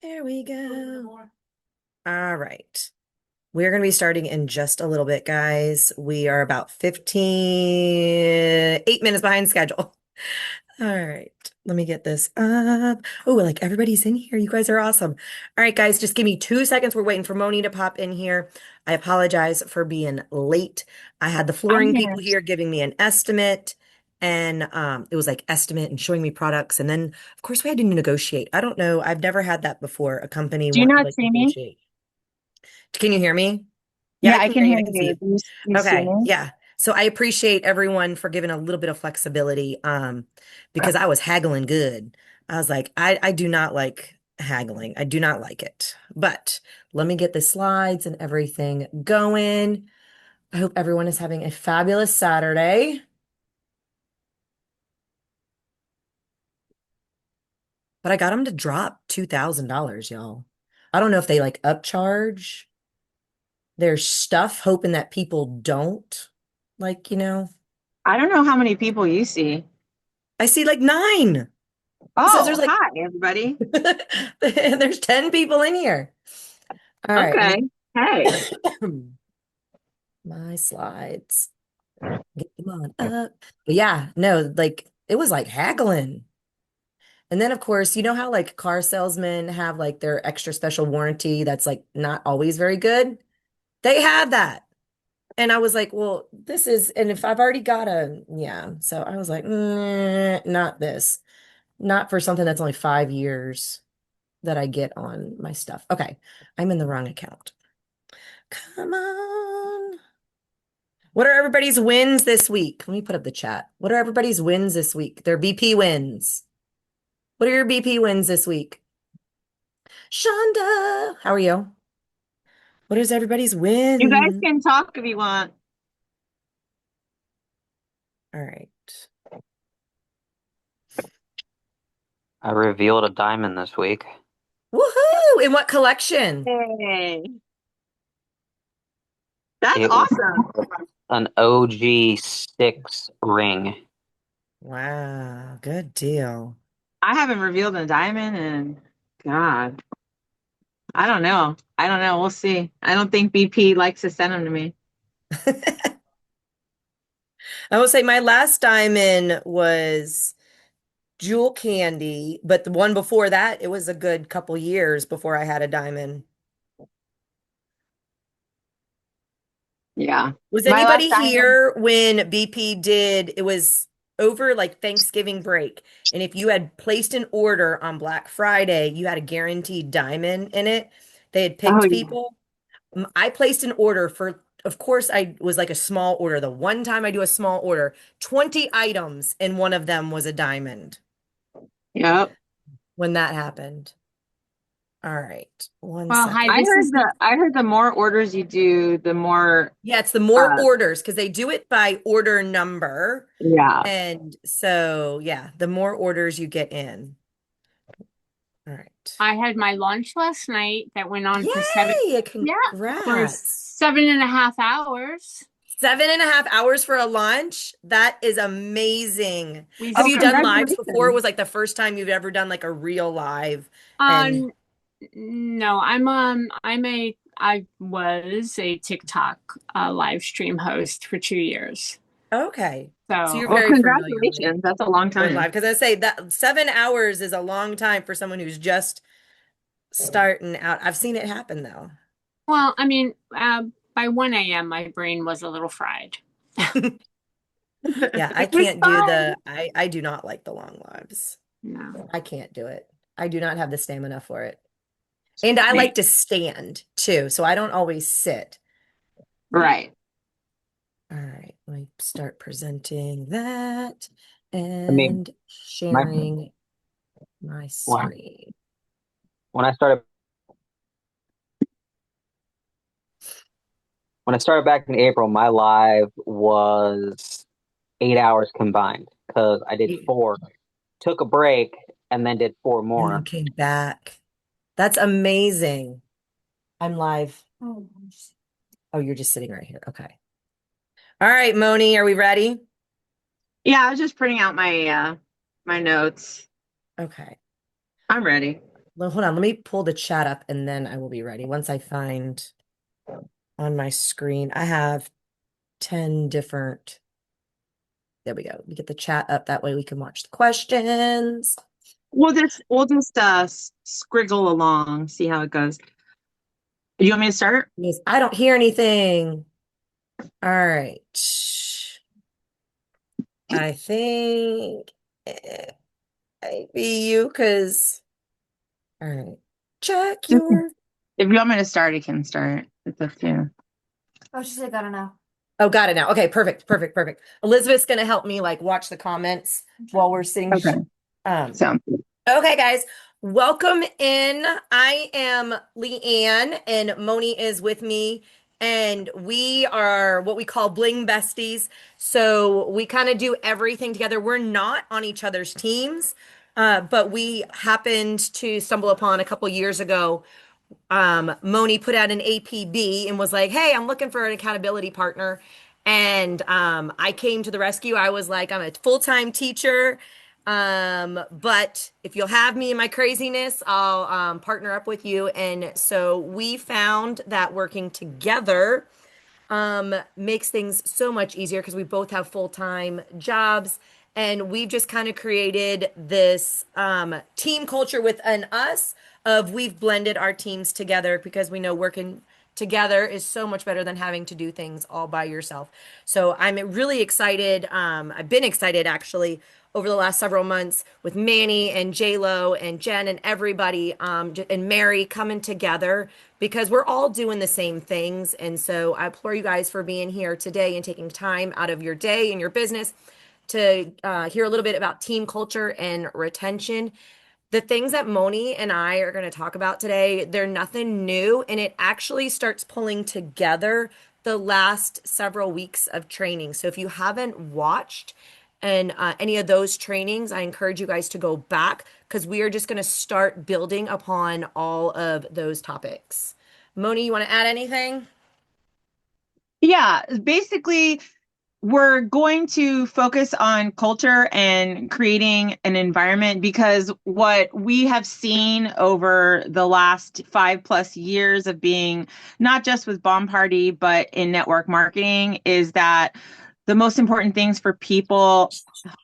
There we go. All right. We're going to be starting in just a little bit, guys. We are about 8 minutes behind schedule. All right. Let me get this up. Oh, like everybody's in here. You guys are awesome. All right, guys, just give me 2 seconds. We're waiting for Moni to pop in here. I apologize for being late. I had the I'm flooring here. people here giving me an estimate, and it was like estimate and showing me products. And then, of course, we had to negotiate. I don't know. I've never had that before. A company Do you want to not like see me? negotiate. Can you hear me? Yeah, Yeah, I I can can hear you. hear I can see you. you. Do you see Okay, me? yeah. So I appreciate everyone for giving a little bit of flexibility, because I was haggling good. I was like, I do not like haggling. I do not like it. But let me get the slides and everything going. I hope everyone is having a fabulous Saturday. But I got them to drop $2,000, y'all. I don't know if they like upcharge their stuff, hoping that people don't like. I don't know how many people you see. I see like nine. It says there's Oh, like hi, everybody. there's 10 people in here. All right, let Okay. Hey. me my slides. Get them on up. But yeah, no, like it was like haggling. And then of course, you know how like car salesmen have like their extra special warranty that's like not always very good? They had that. And I was like, well, this is, and if I've already got yeah. So I was like, not this. Not for something that's only 5 years that I get on my stuff. Okay, I'm in the wrong account. Come on. What are everybody's wins this week? Let me put up the chat. What are everybody's wins this week? Their BP wins. What are your BP wins this week? Shonda, how are you? What is everybody's You guys win? can talk if you want. All right. I revealed a diamond this week. Woohoo! In what collection? Hey. That's It was awesome. an OG 6 ring. Wow, good deal. I haven't revealed a diamond and God, I don't know. I don't know. We'll see. I don't think BP likes to send them to me. I will say my last diamond was Jewel Candy, but the one before that, it was a good couple years before I had a diamond. Yeah. Was My last anybody diamond. here when BP did, it was over like Thanksgiving break. And if you had placed an order on Black Friday, you had a guaranteed diamond in it. They had Oh picked yeah. people. I placed an order for, of course, I was like a small order. The one time I do a small order, 20 items, and one of them was a diamond Yep. when that happened. All right, one Well, hi, second. I heard the more orders you do, the more Yeah, it's the more uh orders because they do it by order number. yeah. And so, yeah, the more orders you get in. All right. I had my lunch last night that went on for Yay! yeah, for Congrats. 7.5 hours. 7.5 hours for a lunch? That is amazing. We Have Oh, you started done lives before? It congratulations. was like the first time you've ever done like a real live. And on no, I was a TikTok live stream host for 2 years. okay. So you're So Well, very familiar congratulations. That's a long with time. live. Because I say that 7 hours is a long time for someone who's just starting out. I've seen it happen though. well, I mean, by 1 a.m. my brain was a little fried. Yeah, I It's can't do fine. I do not like the long lives. No. I can't do it. I do not have the stamina for it. And I Right. like to stand too, so I don't always sit. Right. All right, let me start presenting that I mean, and my sharing my when screen. when I started when I started back in April, my live was 8 hours combined because I did four, took a break, and then did four And then more. came back. That's amazing. I'm live. Oh, you're just sitting right here. Okay. All right, Moni, are we ready? Yeah, I was just printing out my my notes. Okay. I'm ready. Hold on, let me pull the chat up and then I will be ready. Once I find on my screen, I have 10 different. There we go. We get the chat up. That way we can watch the questions. We'll just scriggle along, see how it goes. You want me to start? Yes, I don't hear anything. All right. I think it might be you because, all right. Check your. If you want me to start, I can start. It's up to you. Oh, she said, gotta know. Oh, got it now. Okay, perfect, perfect, perfect. Elizabeth's gonna help me like watch the comments while we're sitting. Okay. Um, Sounds good. okay, guys, welcome in. I am Leanne, and Moni is with me, and we are what we call Bling Besties. So we kind of do everything together. We're not on each other's teams, but we happened to stumble upon a couple years ago. Moni put out an APB and was like, "Hey, I'm looking for an accountability partner." And I came to the rescue. I was like, "I'm a full-time teacher, but if you'll have me in my craziness, I'll partner up with you." And so we found that working together makes things so much easier because we both have full-time jobs, and we've just kind of created this team culture within us of we've blended our teams together because we know working together is so much better than having to do things all by yourself. So I'm really excited. I've been excited actually over the last several months with Manny and J Lo and Jen and everybody and Mary coming together because we're all doing the same things. And so I implore you guys for being here today and taking time out of your day and your business to hear a little bit about team culture and retention. The things that Moni and I are going to talk about today, they're nothing new, and it actually starts pulling together the last several weeks of training. So if you haven't watched and any of those trainings, I encourage you guys to go back because we are just going to start building upon all of those topics. Moni, you want to add anything? Yeah, basically, we're going to focus on culture and creating an environment because what we have seen over the last 5+ years of being not just with Bomb Party, but in network marketing is that the most important things for people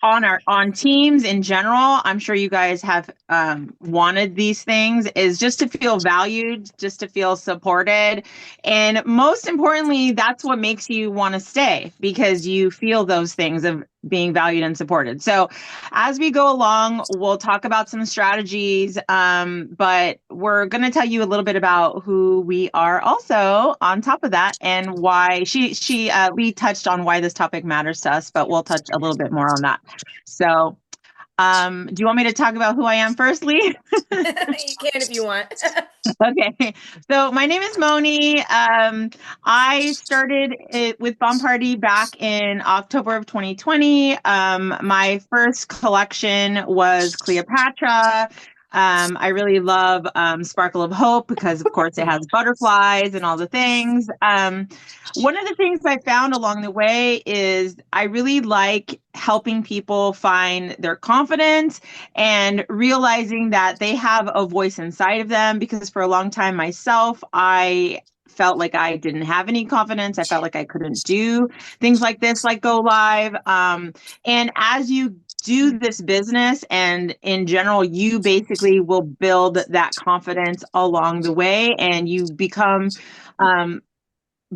on teams in general, I'm sure you guys have wanted these things, is just to feel valued, just to feel supported, and most importantly, that's what makes you want to stay because you feel those things of being valued and supported. So as we go along, we'll talk about some strategies, but we're going to tell you a little bit about who we are also on top of that and why we touched on why this topic matters to us, but we'll touch a little bit more on that. So do you want me to talk about who I am firstly? You can if you want. Okay, so my name is Moni. I started it with Bomb Party back in October of 2020. My first collection was Cleopatra. I really love Sparkle of Hope because, of course, it has butterflies and all the things. One of the things I found along the way is I really like helping people find their confidence and realizing that they have a voice inside of them because for a long time myself, I felt like I didn't have any confidence. I felt like I couldn't do things like this, like go live. And as you do this business and in general, you basically will build that confidence along the way and you become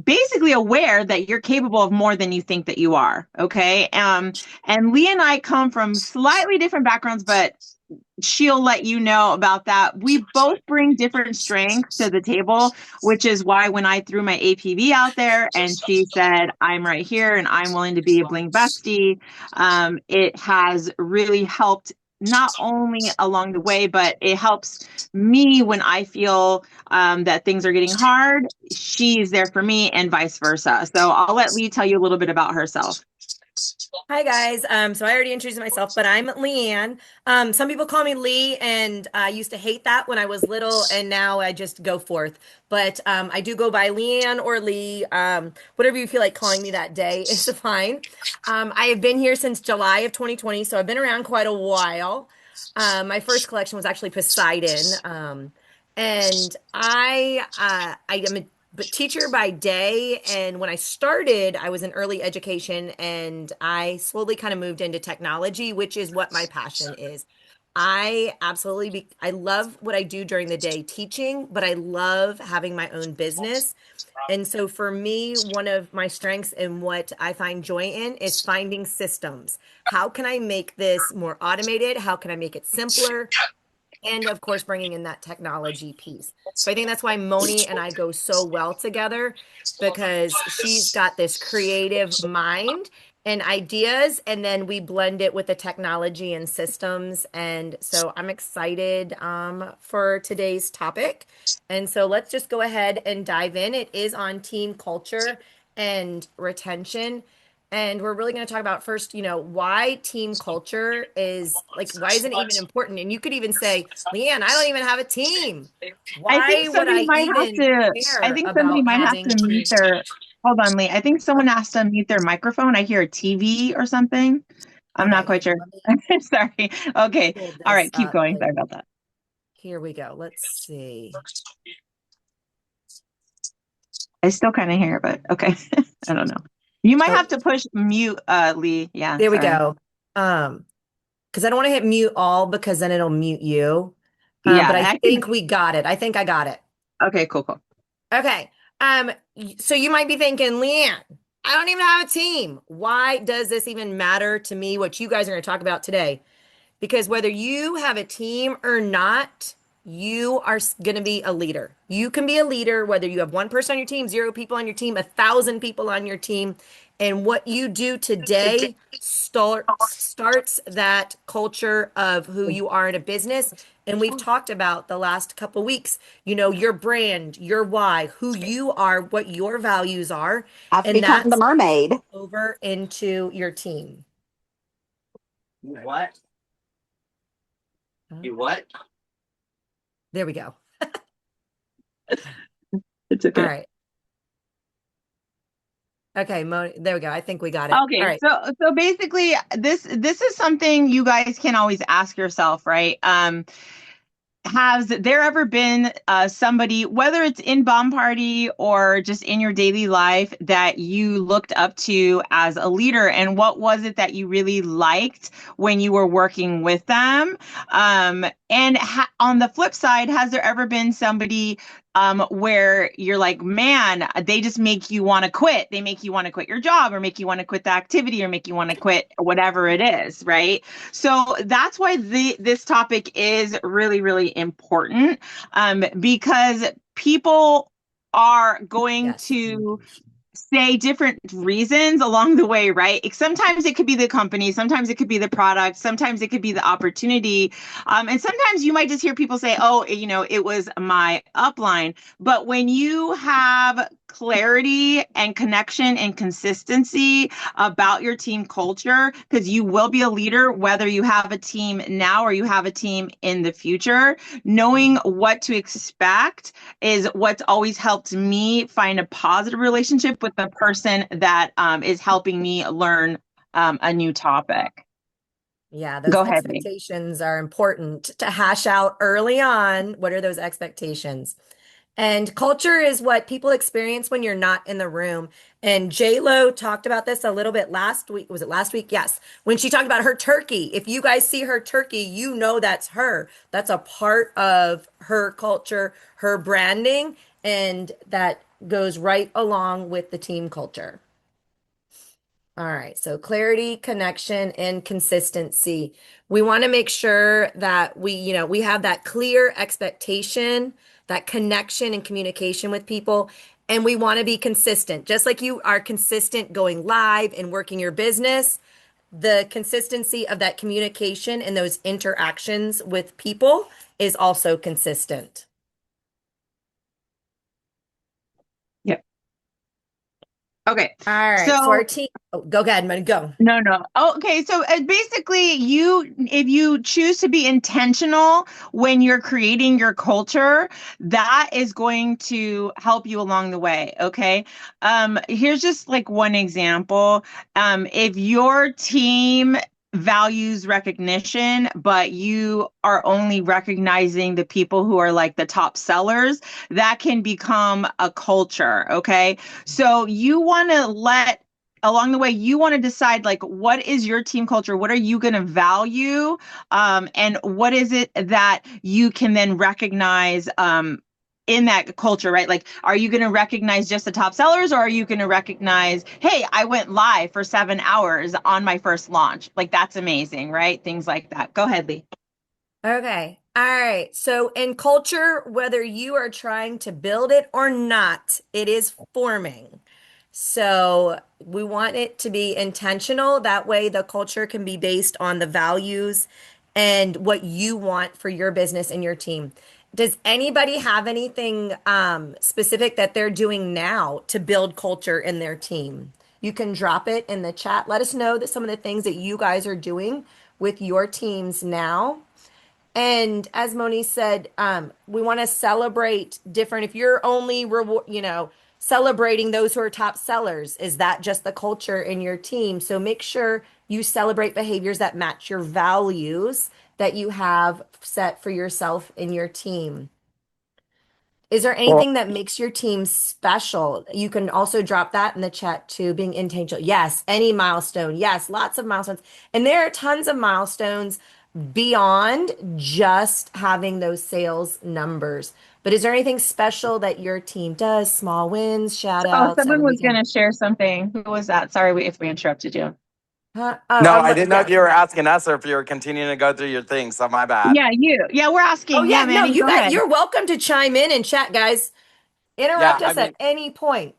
basically aware that you're capable of more than you think that you are. Okay. And Leigh and I come from slightly different backgrounds, but she'll let you know about that. We both bring different strengths to the table, which is why when I threw my APB out there and she said, I'm right here and I'm willing to be a Bling bestie, it has really helped not only along the way, but it helps me when I feel that things are getting hard. She's there for me and vice versa. So I'll let Leigh tell you a little bit about herself. Hi guys. So I already introduced myself, but I'm Leanne. Some people call me Lee, and I used to hate that when I was little, and now I just go forth. But I do go by Leanne or Lee. Whatever you feel like calling me that day is fine. I have been here since July of 2020, so I've been around quite a while. My first collection was actually Poseidon. And I am a teacher by day. And when I started, I was in early education and I slowly kind of moved into technology, which is what my passion is. I love what I do during the day teaching, but I love having my own business. And so for me, one of my strengths and what I find joy in is finding systems. How can I make this more automated? How can I make it simpler? And of course, bringing in that technology piece. So I think that's why Moni and I go so well together because she's got this creative mind and ideas, and then we blend it with the technology and systems. And so I'm excited for today's topic. And so let's just go ahead and dive in. It is on team culture and retention. And we're really going to talk about first, why team culture is like, why isn't it even important? And you could even say, Leanne, I don't even have a team. I think Why would somebody I might have even to, I care think somebody about might have having to mute team? their, hold on, Lee. I think someone has to mute their microphone. I hear a TV or something. I'm not Okay, quite hang on. sure. Let me Sorry. Okay. pull All this right. Keep up. going. Sorry about that. Here we go. Let's see. I still kind of hear it, but okay. I don't know. You might Oh, have to push mute, Lee. Yeah. there we Sorry. go. Because I don't want to hit mute all because then it'll mute you. Yeah. But I I can, think we got it. I think I got it. okay. Cool. Cool. Okay. So you might be thinking, Leanne, I don't even have a team. Why does this even matter to me? What you guys are going to talk about today? Because whether you have a team or not, you are going to be a leader. You can be a leader whether you have one person on your team, zero people on your team, 1,000 people on your team. And what you do today starts that culture of who you are in a business. And we've talked about the last couple weeks, your brand, your why, who you are, what your values are, I've and become the that's mermaid. over into your team. You what? Huh? You what? There we go. It's All okay. right. Okay, there we go. I think we got it. All Okay, right. so basically this is something you guys can always ask yourself, right? Has there ever been somebody, whether it's in Bomb Party or just in your daily life, that you looked up to as a leader? And what was it that you really liked when you were working with them? And on the flip side, has there ever been somebody where you're like, man, they just make you want to quit. They make you want to quit your job or make you want to quit the activity or make you want to quit whatever it is, right? So that's why this topic is really, really important, because people are going Yes, to communication. say different reasons along the way, right? Sometimes it could be the company, sometimes it could be the product, sometimes it could be the opportunity. And sometimes you might just hear people say, oh, it was my upline. But when you have clarity and connection and consistency about your team culture, because you will be a leader, whether you have a team now or you have a team in the future, knowing what to expect is what's always helped me find a positive relationship with the person that is helping me learn a new topic. Yeah, those Go ahead, Lee. expectations are important to hash out early on. What are those expectations? And culture is what people experience when you're not in the room. And J Lo talked about this a little bit last week. Was it last week? Yes. When she talked about her turkey. If you guys see her turkey, you know that's her. That's a part of her culture, her branding, and that goes right along with the team culture. All right, so clarity, connection, and consistency. We want to make sure that we have that clear expectation, that connection and communication with people, and we want to be consistent. Just like you are consistent going live and working your business, the consistency of that communication and those interactions with people is also consistent. Yep. Okay. All right, so our So team, go ahead, man, go. no. Oh, okay. So basically, if you choose to be intentional when you're creating your culture, that is going to help you along the way. Okay. Here's just like one example. If your team values recognition, but you are only recognizing the people who are like the top sellers, that can become a culture. Okay. So you want to along the way, you want to decide like, what is your team culture? What are you going to value? And what is it that you can then recognize in that culture, right? Like, are you going to recognize just the top sellers, or are you going to recognize, hey, I went live for 7 hours on my first launch? Like, that's amazing, right? Things like that. Go ahead, Leigh. Okay. All right. So in culture, whether you are trying to build it or not, it is forming. So we want it to be intentional. That way, the culture can be based on the values and what you want for your business and your team. Does anybody have anything specific that they're doing now to build culture in their team? You can drop it in the chat. Let us know that some of the things that you guys are doing with your teams now. And as Moni said, we want to celebrate different. If you're only celebrating those who are top sellers, is that just the culture in your team? So make sure you celebrate behaviors that match your values that you have set for yourself and your team. Is there Well, anything that makes your team special? You can also drop that in the chat too, being intentional. Yes, any milestone. Yes, lots of milestones. And there are tons of milestones beyond just having those sales numbers. But is there anything special that your team does? Small wins, shout Oh, outs that someone we was going can. to share something. Who was that? Sorry if we interrupted you. Huh? Oh, No, I didn't know yeah. if you were asking us or if you were continuing to go through your thing. So my bad. Yeah, you. Yeah, we're Oh, asking. yeah. Yeah, No, Manny, go ahead. you're welcome to chime in and chat, guys. Yeah, Interrupt I us at mean, any point.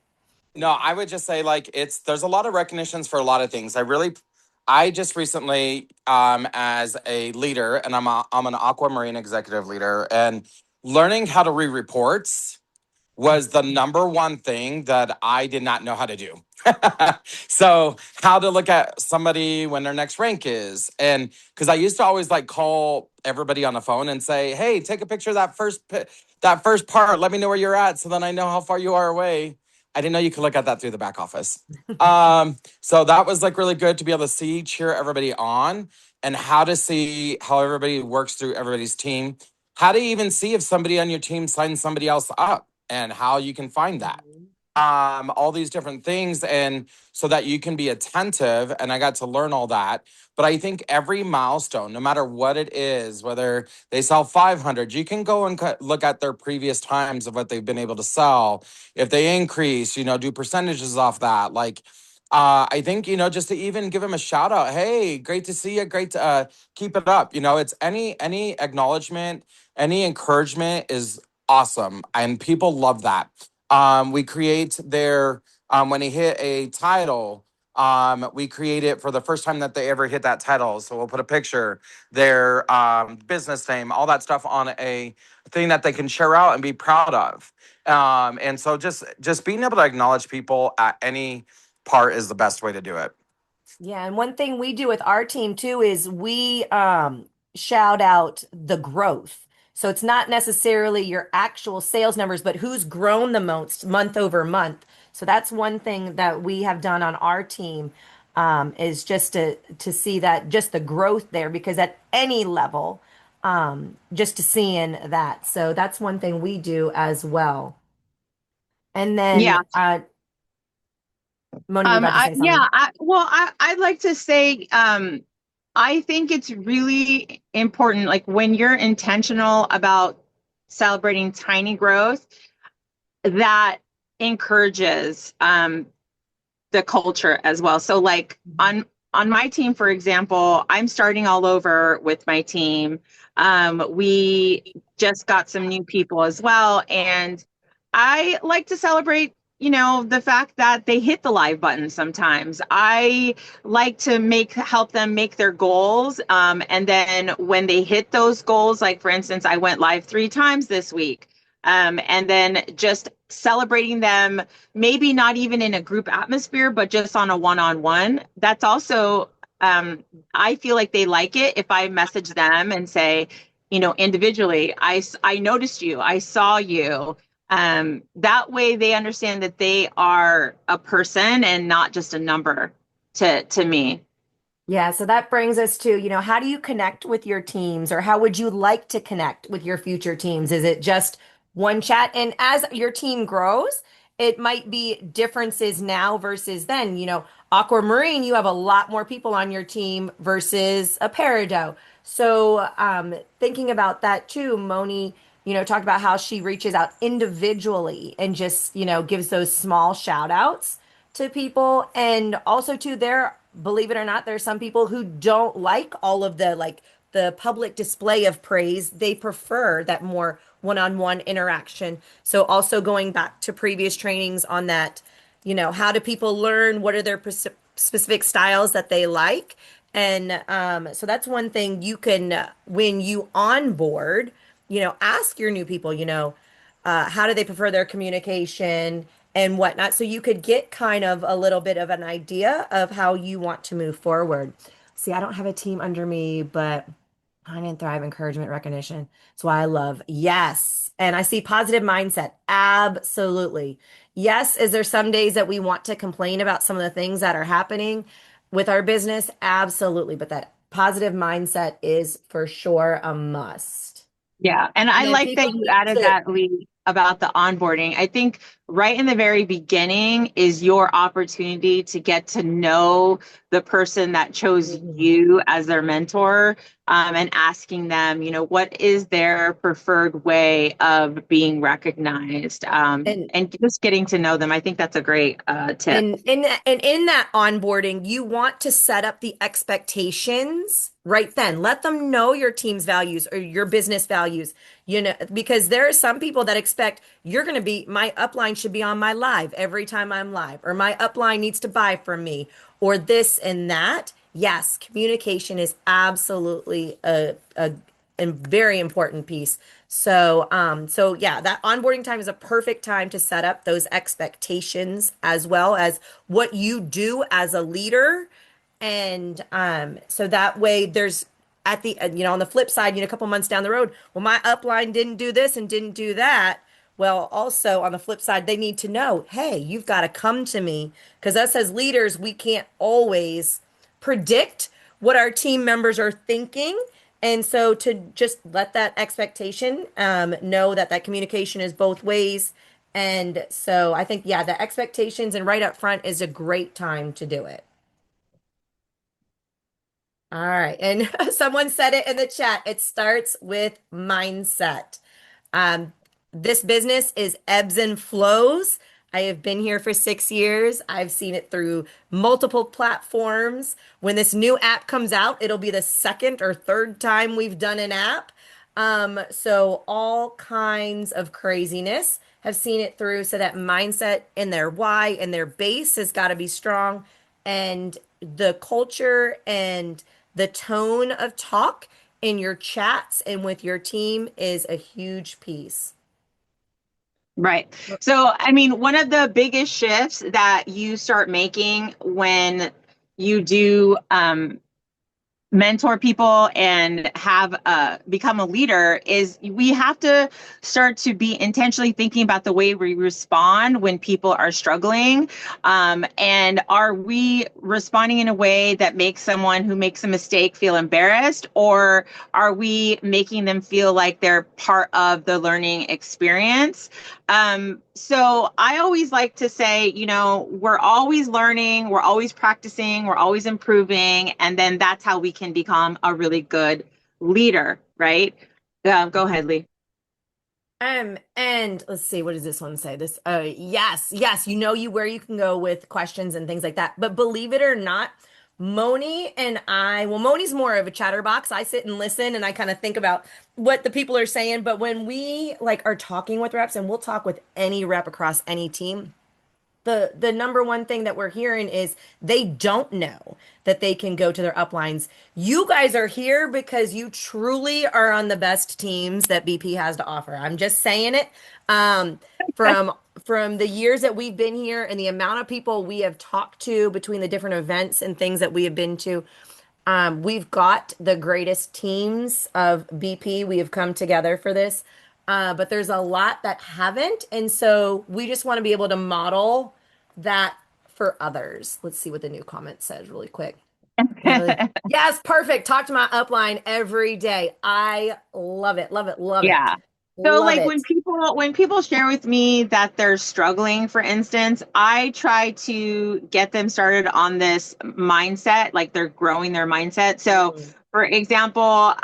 no, I would just say like there's a lot of recognitions for a lot of things. I just recently as a leader, and I'm an aquamarine executive leader, and learning how to read reports was the number one thing that I did not know how to do. So, how to look at somebody when their next rank is. And because I used to always like call everybody on the phone and say, "Hey, take a picture of that first part. Let me know where you're at so then I know how far you are away." I didn't know you could look at that through the back office. So that was like really good to be able to see, cheer everybody on, and how to see how everybody works through everybody's team. How to even see if somebody on your team signs somebody else up and how you can find that. All these different things, and so that you can be attentive. And I got to learn all that. But I think every milestone, no matter what it is, whether they sell 500, you can go and look at their previous times of what they've been able to sell. If they increase, do percentages off that. Like, I think, just to even give them a shout out. Hey, great to see you. Great to keep it up. It's any acknowledgement, any encouragement is awesome. And people love that. We create their when they hit a title, we create it for the first time that they ever hit that title. So we'll put a picture, their business name, all that stuff on a thing that they can share out and be proud of. And so just being able to acknowledge people at any part is the best way to do it. Yeah, and one thing we do with our team too is we shout out the growth. So it's not necessarily your actual sales numbers, but who's grown the most month over month. So that's one thing that we have done on our team is just to see that just the growth there, because at any level, just to seeing that. So that's one thing we do as well. And then Yeah. Moni, you were about to say something. I'd like to say, I think it's really important, like when you're intentional about celebrating tiny growth, that encourages the culture as well. So like on my team, for example, I'm starting all over with my team. We just got some new people as well. And I like to celebrate, the fact that they hit the live button sometimes. I like to help them make their goals. And then when they hit those goals, like for instance, I went live 3 times this week. And then just celebrating them, maybe not even in a group atmosphere, but just on a one-on-one. That's also, I feel like they like it if I message them and say, individually, I noticed you, I saw you. That way they understand that they are a person and not just a number to me. Yeah, so that brings us to, how do you connect with your teams, or how would you like to connect with your future teams? Is it just one chat? And as your team grows, it might be differences now versus then. Aquamarine, you have a lot more people on your team versus a Peridot. So, thinking about that too, Moni, talked about how she reaches out individually and just, gives those small shout outs to people. And also too, believe it or not, there's some people who don't like all of the public display of praise. They prefer that more one-on-one interaction. So also going back to previous trainings on that, how do people learn? What are their specific styles that they like? And so that's one thing you can, when you onboard, ask your new people, how do they prefer their communication and whatnot. So you could get kind of a little bit of an idea of how you want to move forward. See, I don't have a team under me, but Pine and Thrive encouragement recognition. That's why I love. Yes. And I see positive mindset. Absolutely. Yes. Is there some days that we want to complain about some of the things that are happening with our business? Absolutely. But that positive mindset is for sure a must. Yeah. And And I then like that people you need added to. that, Lee, about the onboarding. I think right in the very beginning is your opportunity to get to know the person that chose Mhm. you as their mentor, and asking them, what is their preferred way of being recognized, And and just getting to know them. I think that's a great tip. and in that onboarding, you want to set up the expectations right then. Let them know your team's values or your business values, because there are some people that expect my upline should be on my live every time I'm live, or my upline needs to buy from me, or this and that. Yes, communication is absolutely a very important piece. So yeah, that onboarding time is a perfect time to set up those expectations as well as what you do as a leader. And so that way there's at the on the flip side, a couple months down the road, well, my upline didn't do this and didn't do that. Well, also on the flip side, they need to know, hey, you've got to come to me, because us as leaders, we can't always predict what our team members are thinking. And so to just let that expectation know that that communication is both ways. And so I think, yeah, the expectations and right up front is a great time to do it. All right. And someone said it in the chat. It starts with mindset. Um, this business is ebbs and flows. I have been here for 6 years. I've seen it through multiple platforms. When this new app comes out, it'll be the second or third time we've done an app. So all kinds of craziness have seen it through. So that mindset and their why and their base has got to be strong. And the culture and the tone of talk in your chats and with your team is a huge piece. Right. So, I mean, one of the biggest shifts that you start making when you do mentor people and have become a leader is we have to start to be intentionally thinking about the way we respond when people are struggling, and are we responding in a way that makes someone who makes a mistake feel embarrassed, or are we making them feel like they're part of the learning experience? So I always like to say, we're always learning, we're always practicing, we're always improving, and then that's how we can become a really good leader, right? Go ahead, Lee. And let's see, what does this one say? Yes, where you can go with questions and things like that. But believe it or not, Moni's more of a chatterbox. I sit and listen and I kind of think about what the people are saying. But when we are talking with reps, and we'll talk with any rep across any team, the number one thing that we're hearing is they don't know that they can go to their uplines. You guys are here because you truly are on the best teams that BP has to offer. I'm just saying it. From the years that we've been here and the amount of people we have talked to between the different events and things that we have been to, we've got the greatest teams of BP. We have come together for this. But there's a lot that haven't. And so we just want to be able to model that for others. Let's see what the new comment says really quick. Yes, perfect. Talk to my upline every day. I love it. Love it. Love it. Yeah. So Love like it. when people share with me that they're struggling, for instance, I try to get them started on this mindset, like they're growing their mindset. So Mm. for example,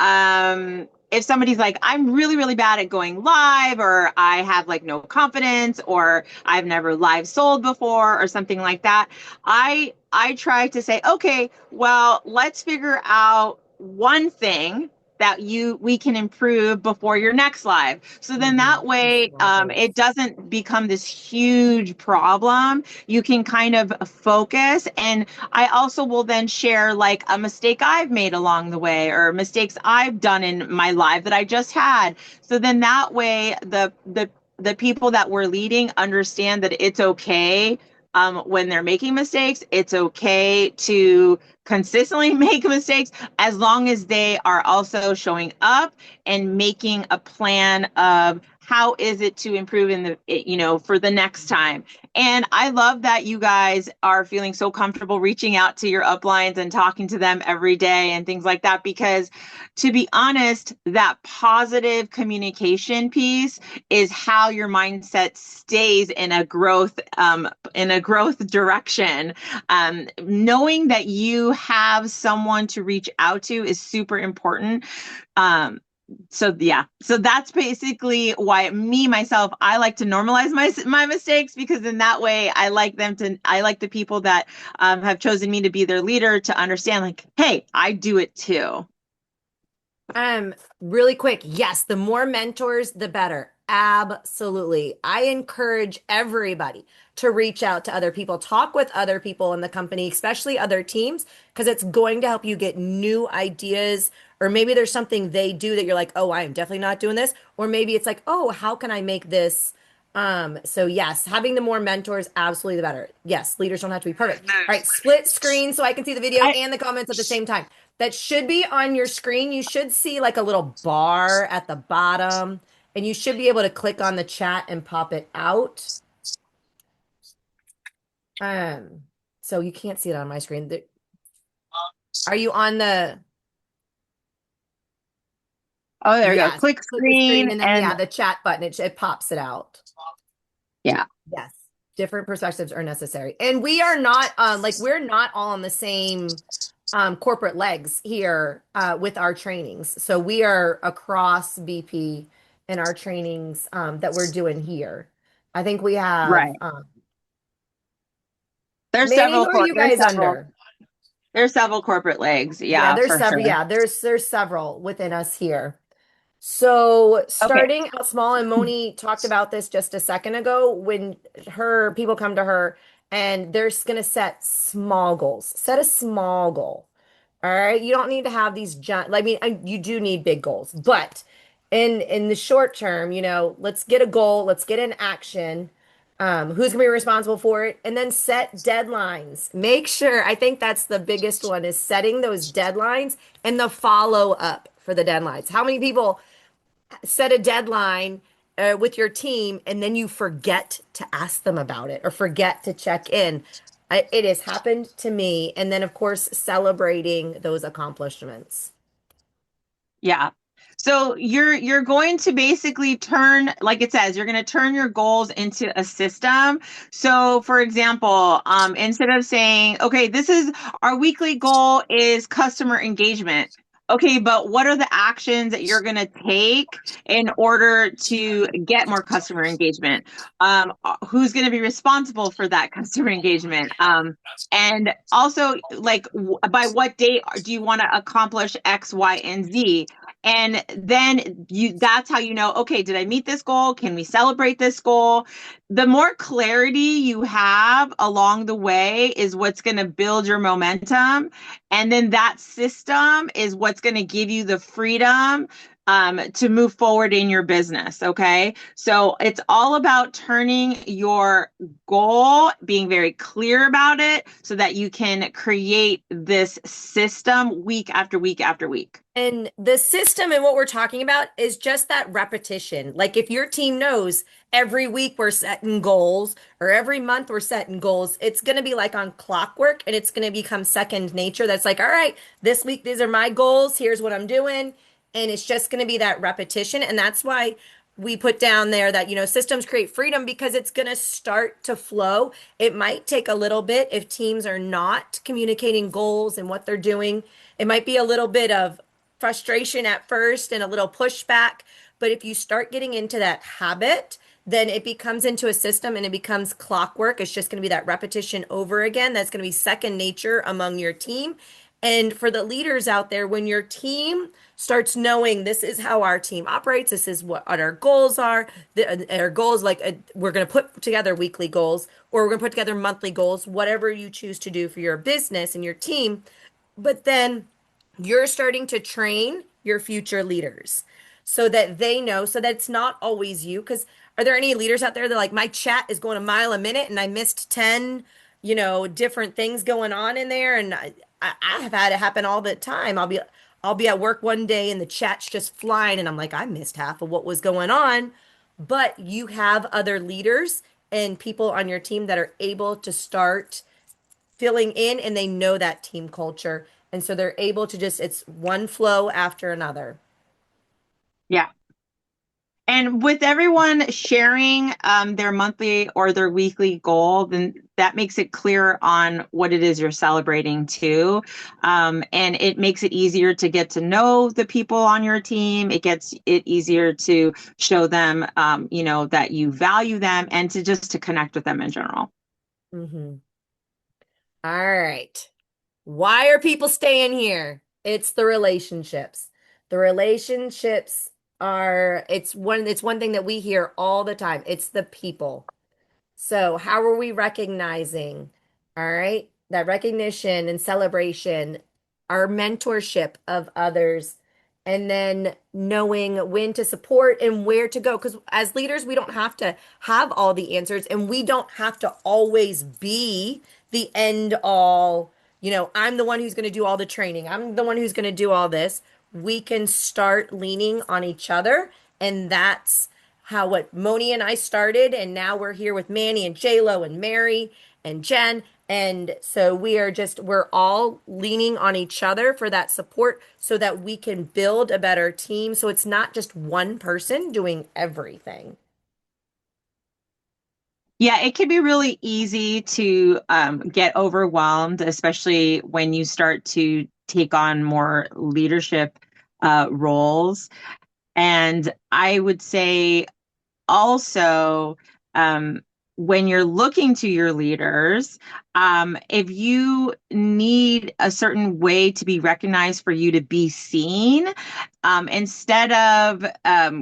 if somebody's like, I'm really, really bad at going live, or I have like no confidence, or I've never live sold before, or something like that, I try to say, okay, well, let's figure out one thing that we can improve before your next live. So then that The way small it goals. doesn't become this huge problem. You can kind of focus. And I also will then share like a mistake I've made along the way, or mistakes I've done in my live that I just had. So then that way the people that we're leading understand that it's okay when they're making mistakes. It's okay to consistently make mistakes, as long as they are also showing up and making a plan of how is it to improve in the, for the next time. And I love that you guys are feeling so comfortable reaching out to your uplines and talking to them every day and things like that, because to be honest, that positive communication piece is how your mindset stays in a growth direction. Knowing that you have someone to reach out to is super important. Um, so yeah, so that's basically why myself, I like to normalize my mistakes, because in that way I like the people that have chosen me to be their leader to understand, like, hey, I do it too. Really quick, yes, the more mentors, the better. Absolutely. I encourage everybody to reach out to other people, talk with other people in the company, especially other teams, because it's going to help you get new ideas. Or maybe there's something they do that you're like, oh, I am definitely not doing this. Or maybe it's like, oh, how can I make this? So yes, having the more mentors, absolutely the better. Yes, leaders don't have to be perfect. All right, split screen so I can see the video I, and the comments at the same time. That should be on your screen. You should see like a little bar at the bottom, and you should be able to click on the chat and pop it out. Um, so you can't see it on my screen. Are you on the, oh, there we go. yes, Click click the screen screen and then and yeah, the chat button, it pops it out. yeah, Yes. Different perspectives are necessary. And we are not like we're not all on the same corporate legs here with our trainings. So we are across BP in our trainings that we're doing here. I think we have right. There's Manny, several who are you there's guys several under? there's several corporate legs. Yeah, Yeah, there's for several. sure. Yeah, there's several within us here. So Okay. starting out small, and Moni talked about this just a second ago when her people come to her and they're just gonna set small goals. Set a small goal. All right. You don't need to have these giant, I mean, you do need big goals, but in the short term, let's get a goal, let's get an action. Who's gonna be responsible for it? And then set deadlines. Make sure, I think that's the biggest one is setting those deadlines and the follow up for the deadlines. How many people set a deadline with your team and then you forget to ask them about it or forget to check in? It has happened to me. And then, of course, celebrating those accomplishments. Yeah. So you're going to basically turn, like it says, you're going to turn your goals into a system. So for example, instead of saying, okay, this is our weekly goal is customer engagement. Okay, but what are the actions that you're going to take in order to get more customer engagement? Who's going to be responsible for that customer engagement? And also, like, by what date do you want to accomplish X, Y, and Z? And then that's how you know, okay, did I meet this goal? Can we celebrate this goal? The more clarity you have along the way is what's going to build your momentum. And then that system is what's going to give you the freedom to move forward in your business. Okay. So it's all about turning your goal, being very clear about it so that you can create this system week after week after week. And the system and what we're talking about is just that repetition. Like if your team knows every week we're setting goals or every month we're setting goals, it's going to be like on clockwork and it's going to become second nature. That's like, all right, this week, these are my goals. Here's what I'm doing. And it's just going to be that repetition. And that's why we put down there that, systems create freedom because it's going to start to flow. It might take a little bit if teams are not communicating goals and what they're doing. It might be a little bit of frustration at first and a little pushback. But if you start getting into that habit, then it becomes into a system and it becomes clockwork. It's just going to be that repetition over again. That's going to be second nature among your team. And for the leaders out there, when your team starts knowing this is how our team operates, this is what our goals are, our goals, like we're going to put together weekly goals or we're going to put together monthly goals, whatever you choose to do for your business and your team. But then you're starting to train your future leaders so that they know, so that it's not always you. Because are there any leaders out there that like my chat is going a mile a minute and I missed 10, different things going on in there? And I have had it happen all the time. I'll be at work one day and the chat's just flying and I'm like, I missed half of what was going on. But you have other leaders and people on your team that are able to start filling in and they know that team culture. And so they're able to it's one flow after another. Yeah. And with everyone sharing their monthly or their weekly goal, then that makes it clear on what it is you're celebrating too. And it makes it easier to get to know the people on your team. It gets it easier to show them, that you value them and to connect with them in general. Mm-hmm. All right. Why are people staying here? It's the relationships. The relationships it's one thing that we hear all the time. It's the people. So, how are we recognizing, all right, that recognition and celebration, our mentorship of others, and then knowing when to support and where to go? Because as leaders, we don't have to have all the answers and we don't have to always be the end all. I'm the one who's going to do all the training, I'm the one who's going to do all this. We can start leaning on each other. And that's how what Moni and I started, and now we're here with Manny and JLo and Mary and Jen. And so we're all leaning on each other for that support so that we can build a better team. So it's not just one person doing everything. Yeah, it can be really easy to get overwhelmed, especially when you start to take on more leadership roles. And I would say also, when you're looking to your leaders, if you need a certain way to be recognized for you to be seen, instead of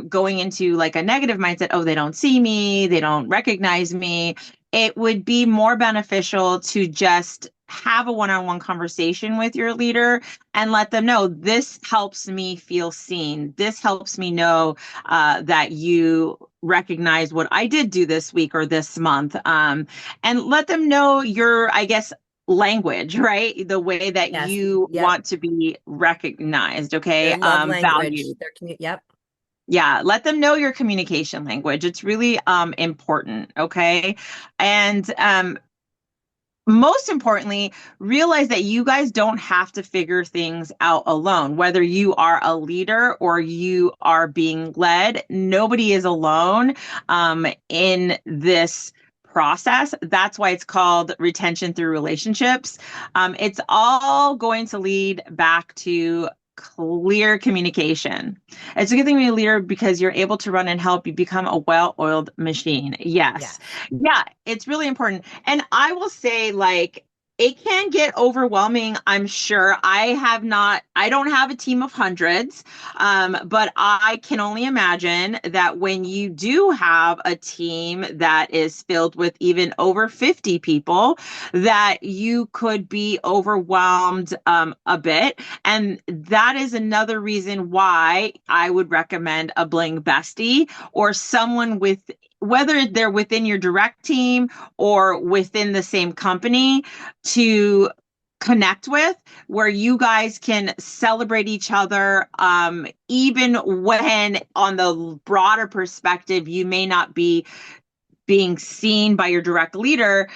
going into like a negative mindset, oh, they don't see me, they don't recognize me, it would be more beneficial to just have a one-on-one conversation with your leader and let them know this helps me feel seen. This helps me know that you recognize what I did do this week or this month. And let them know your, I guess, language, right? The way that Yes. you Yep. want to be recognized. Okay. Their love language. Valued. Yep. Yeah, let them know your communication language. It's really important. Okay. And most importantly, realize that you guys don't have to figure things out alone. Whether you are a leader or you are being led, nobody is alone in this process. That's why it's called retention through relationships. It's all going to lead back to clear communication. It's a good thing to be a leader because you're able to run and help you become a well-oiled machine. Yes. Yeah, it's really important. And I will say, like, It can get overwhelming, I'm sure. I don't have a team of hundreds, but I can only imagine that when you do have a team that is filled with even over 50 people, that you could be overwhelmed a bit. And that is another reason why I would recommend a Bling Bestie or someone with, whether they're within your direct team or within the same company, to connect with, where you guys can celebrate each other, even when on the broader perspective you may not be being seen by your direct leader.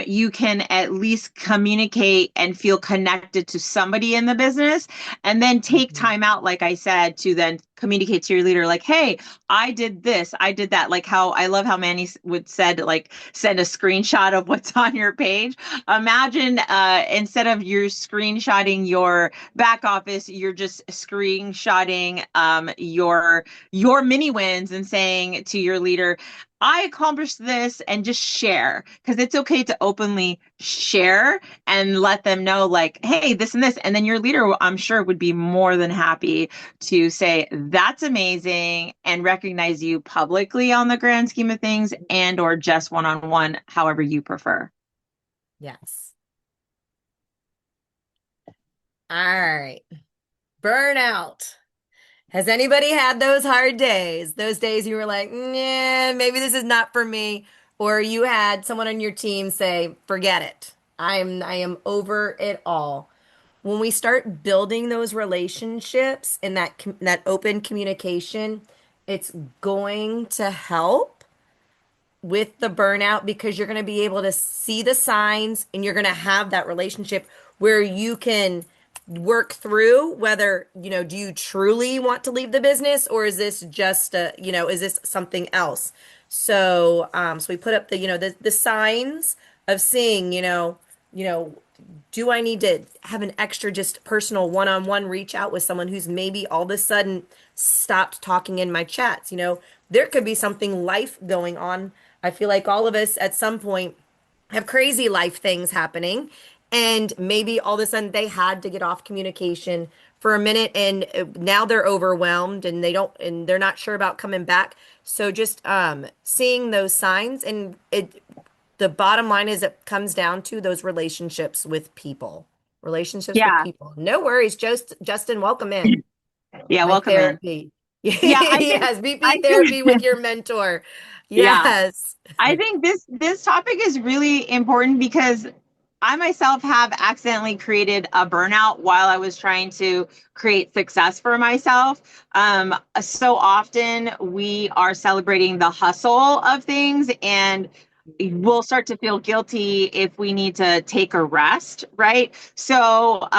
You can at least communicate and feel connected to somebody in the business, and then take time out, like I said, to then communicate to your leader, like, hey, I did this, I did that. Like how I love how Manny would said, like, send a screenshot of what's on your page. Imagine instead of you're screenshotting your back office, you're just screenshotting your mini wins and saying to your leader, I accomplished this, and just share, because it's okay to openly share and let them know, like, hey, this and this. And then your leader, I'm sure, would be more than happy to say, that's amazing, and recognize you publicly on the grand scheme of things, and or just one-on-one, however you prefer. Yes. All right. Burnout. Has anybody had those hard days? Those days you were like, nah, maybe this is not for me. Or you had someone on your team say, forget it. I am over it all. When we start building those relationships and that open communication, it's going to help with the burnout, because you're going to be able to see the signs, and you're going to have that relationship where you can work through whether, do you truly want to leave the business, or is this just is this something else? So we put up the signs of seeing, do I need to have an extra just personal one-on-one reach out with someone who's maybe all of a sudden stopped talking in my chats? There could be something life going on. I feel like all of us at some point have crazy life things happening, and maybe all of a sudden they had to get off communication for a minute, and now they're overwhelmed, and they're not sure about coming back. So just seeing those signs, and the bottom line is it comes down to those relationships with people. Relationships with Yeah. people. No worries, Justin, welcome in. Yeah. My Welcome in. therapy. Yeah. I think, Yes, I BP think, therapy with your mentor. yeah. Yes. I think this topic is really important because I myself have accidentally created a burnout while I was trying to create success for myself. So often we are celebrating the hustle of things, and we'll start to feel guilty if we need to take a rest, right? So,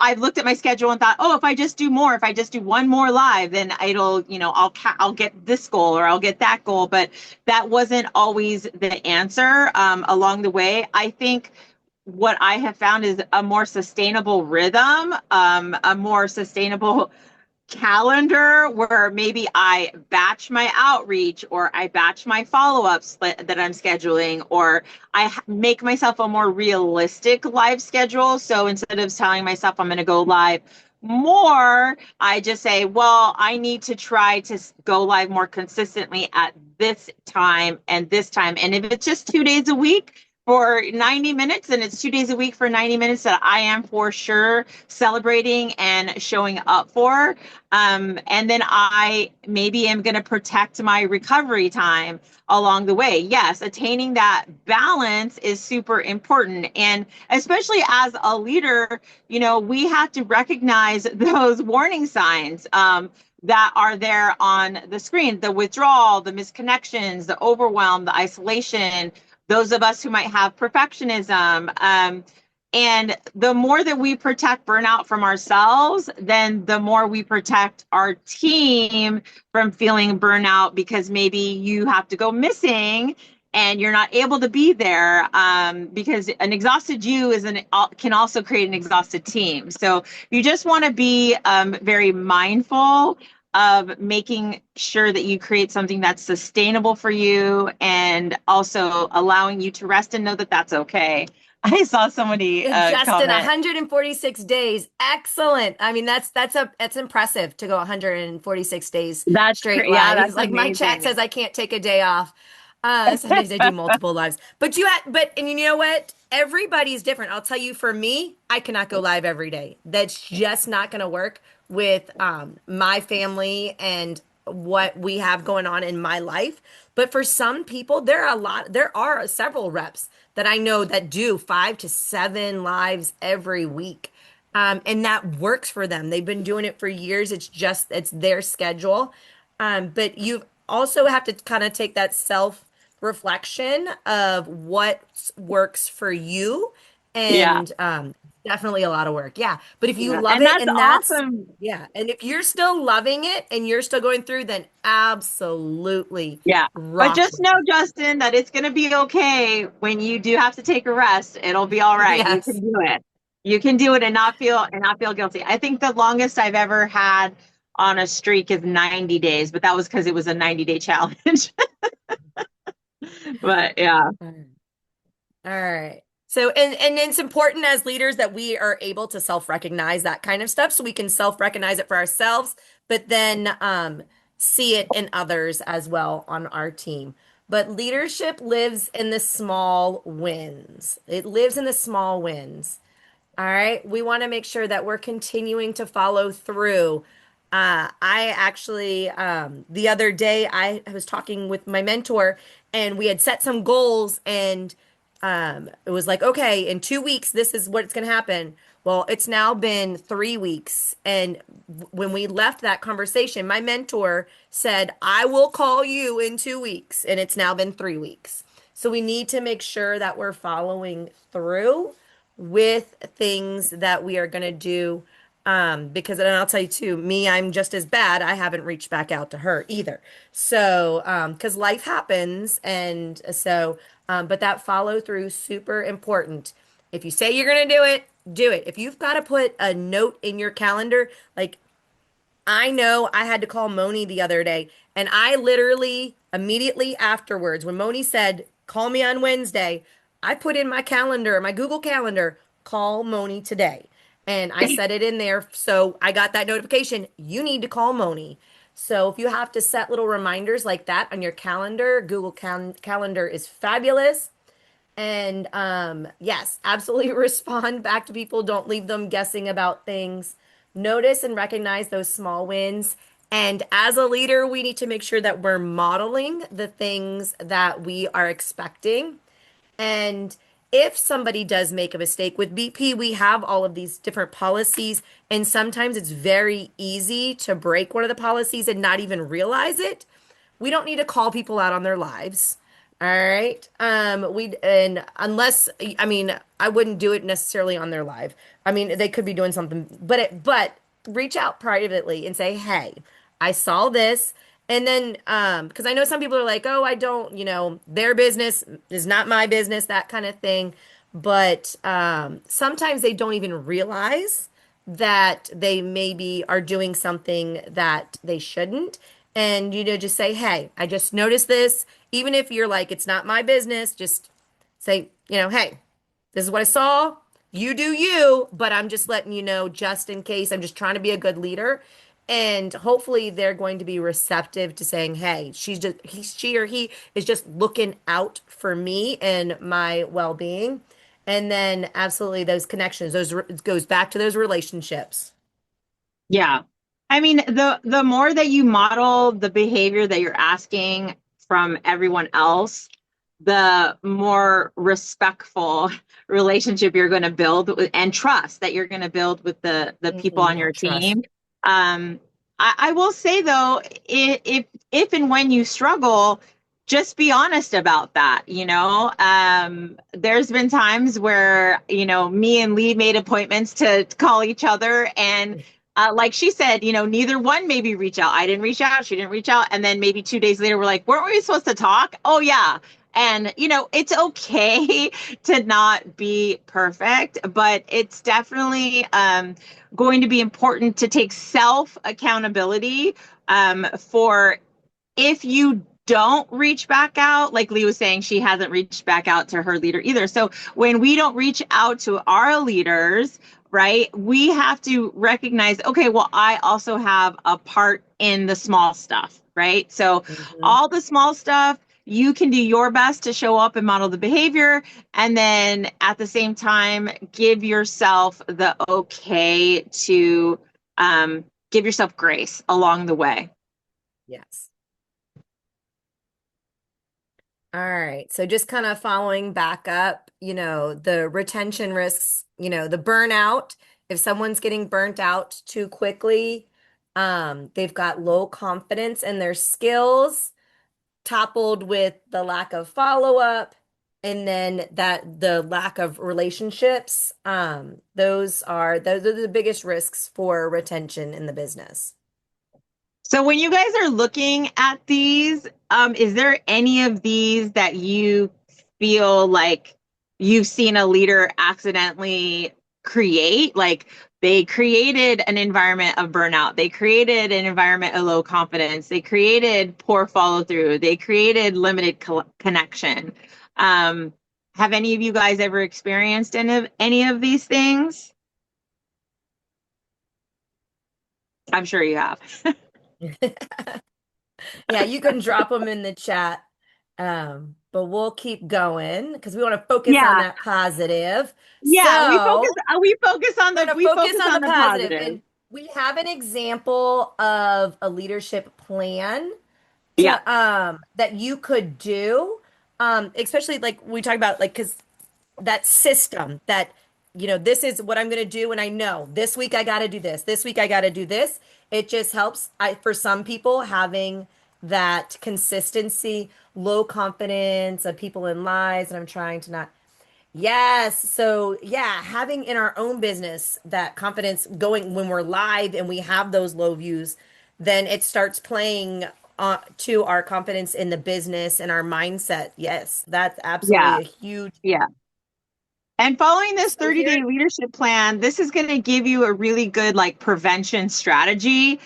I've looked at my schedule and thought, oh, if I just do more, if I just do one more live, then I'll get this goal or I'll get that goal. But that wasn't always the answer along the way. I think what I have found is a more sustainable rhythm, a more sustainable calendar, where maybe I batch my outreach, or I batch my follow-ups that I'm scheduling, or I make myself a more realistic live schedule. So instead of telling myself I'm going to go live more, I just say, well, I need to try to go live more consistently at this time and this time. And if it's just 2 days a week for 90 minutes, and it's 2 days a week for 90 minutes that I am for sure celebrating and showing up for. And then I maybe am going to protect my recovery time along the way. Yes, attaining that balance is super important. And especially as a leader, we have to recognize those warning signs that are there on the screen: the withdrawal, the misconnections, the overwhelm, the isolation, those of us who might have perfectionism. And the more that we protect burnout from ourselves, then the more we protect our team from feeling burnout, because maybe you have to go missing and you're not able to be there, because an exhausted you can also create an exhausted team. So you just want to be very mindful of making sure that you create something that's sustainable for you, and also allowing you to rest and know that that's okay. I saw somebody Just in comment. 146 days. Excellent. I mean, that's impressive to go 146 days straight Yeah, live. that's Like my chat amazing. says I can't take a day off. Some days I do multiple lives. And you know what? Everybody's different. I'll tell you, for me, I cannot go live every day. That's just not going to work with my family and what we have going on in my life. But for some people, there are several reps that I know that do 5 to 7 lives every week. And that works for them. They've been doing it for years. It's their schedule. But you also have to kind of take that self reflection of what works for you. Yeah. And definitely a lot of work. Yeah. But if you Yeah. love And it that's and awesome. yeah. And if you're still loving it and you're still going through, then absolutely Yeah. But rock just with know, it. Justin, that it's going to be okay when you do have to take a rest. It'll be all right. You can Yes. do it. You can do it and not feel guilty. I think the longest I've ever had on a streak is 90 days, but that was because it was a 90-day challenge. But yeah. All right. So, and it's important as leaders that we are able to self-recognize that kind of stuff so we can self-recognize it for ourselves, but then see it in others as well on our team. But leadership lives in the small wins. It lives in the small wins. All right. We want to make sure that we're continuing to follow through. I actually, the other day, I was talking with my mentor and we had set some goals, and it was like, okay, in 2 weeks, this is what's going to happen. Well, it's now been 3 weeks. And when we left that conversation, my mentor said, I will call you in 2 weeks. And it's now been 3 weeks. So we need to make sure that we're following through with things that we are going to do. Because, and I'll tell you too, me, I'm just as bad. I haven't reached back out to her either. So, because life happens. And so, but that follow through, super important. If you say you're going to do it, do it. If you've got to put a note in your calendar, like I know I had to call Moni the other day, and I literally immediately afterwards, when Moni said, call me on Wednesday, I put in my calendar, my Google Calendar, call Moni today. And I set it in there. So I got that notification. You need to call Moni. So if you have to set little reminders like that on your calendar, Calendar is fabulous. And yes, absolutely respond back to people. Don't leave them guessing about things. Notice and recognize those small wins. And as a leader, we need to make sure that we're modeling the things that we are expecting. And if somebody does make a mistake with BP, we have all of these different policies. And sometimes it's very easy to break one of the policies and not even realize it. We don't need to call people out on their lives. All right. We and unless I mean I wouldn't do it necessarily on their live. I mean they could be doing something, but reach out privately and say, "Hey, I saw this." And then because I know some people are like, "Oh, I don't, their business is not my business," that kind of thing. But sometimes they don't even realize that they maybe are doing something that they shouldn't. And, just say, hey, I just noticed this. Even if you're like, it's not my business, just say, hey, this is what I saw. You do you, but I'm just letting you know just in case. I'm just trying to be a good leader. And hopefully they're going to be receptive to saying, hey, she or he is just looking out for me and my well-being. And then absolutely those connections, it goes back to those relationships. Yeah. I mean, the more that you model the behavior that you're asking from everyone else, the more respectful relationship you're going to build and trust that you're going to build with the people on Mhm, your trust. team. I will say though, if and when you struggle, just be honest about that. There's been times where, me and Leigh made appointments to call each other, and like she said, neither one maybe reach out. I didn't reach out. She didn't reach out. And then maybe 2 days later, we're like, weren't we supposed to talk? Oh, yeah. And, it's okay to not be perfect, but it's definitely going to be important to take self accountability for if you don't reach back out, like Leigh was saying, she hasn't reached back out to her leader either. So when we don't reach out to our leaders, right, we have to recognize, okay, well, I also have a part in the small stuff, right? So Mhm. all the small stuff, you can do your best to show up and model the behavior. And then at the same time, give yourself the okay to give yourself grace along the way. Yes. All right. So just kind of following back up, the retention risks, the burnout. If someone's getting burnt out too quickly, they've got low confidence in their skills, toppled with the lack of follow-up, and then that the lack of relationships. Those are the biggest risks for retention in the business. So when you guys are looking at these, is there any of these that you feel like you've seen a leader accidentally create? Like they created an environment of burnout, they created an environment of low confidence, they created poor follow through, they created limited connection. Um, have any of you guys ever experienced any of these things? I'm sure you have. Yeah, you can drop them in the chat. But we'll keep going because we want to focus on Yeah, that positive. yeah, So we're going to we focus focus on on the the positive. positive. And we have an example of a leadership plan Yeah, that you could do. Especially like we talk about like because that system that this is what I'm going to do and I know this week I got to do this week I got to do this. It just helps for some people having that consistency, low confidence of people in lies, and I'm trying to not. Yes, so yeah, having in our own business that confidence going when we're live and we have those low views, then it starts playing to our confidence in the business and our mindset. Yes, that's absolutely yeah, a huge. yeah. And following this So 30-day here, leadership plan, this is going to give you a really good like prevention strategy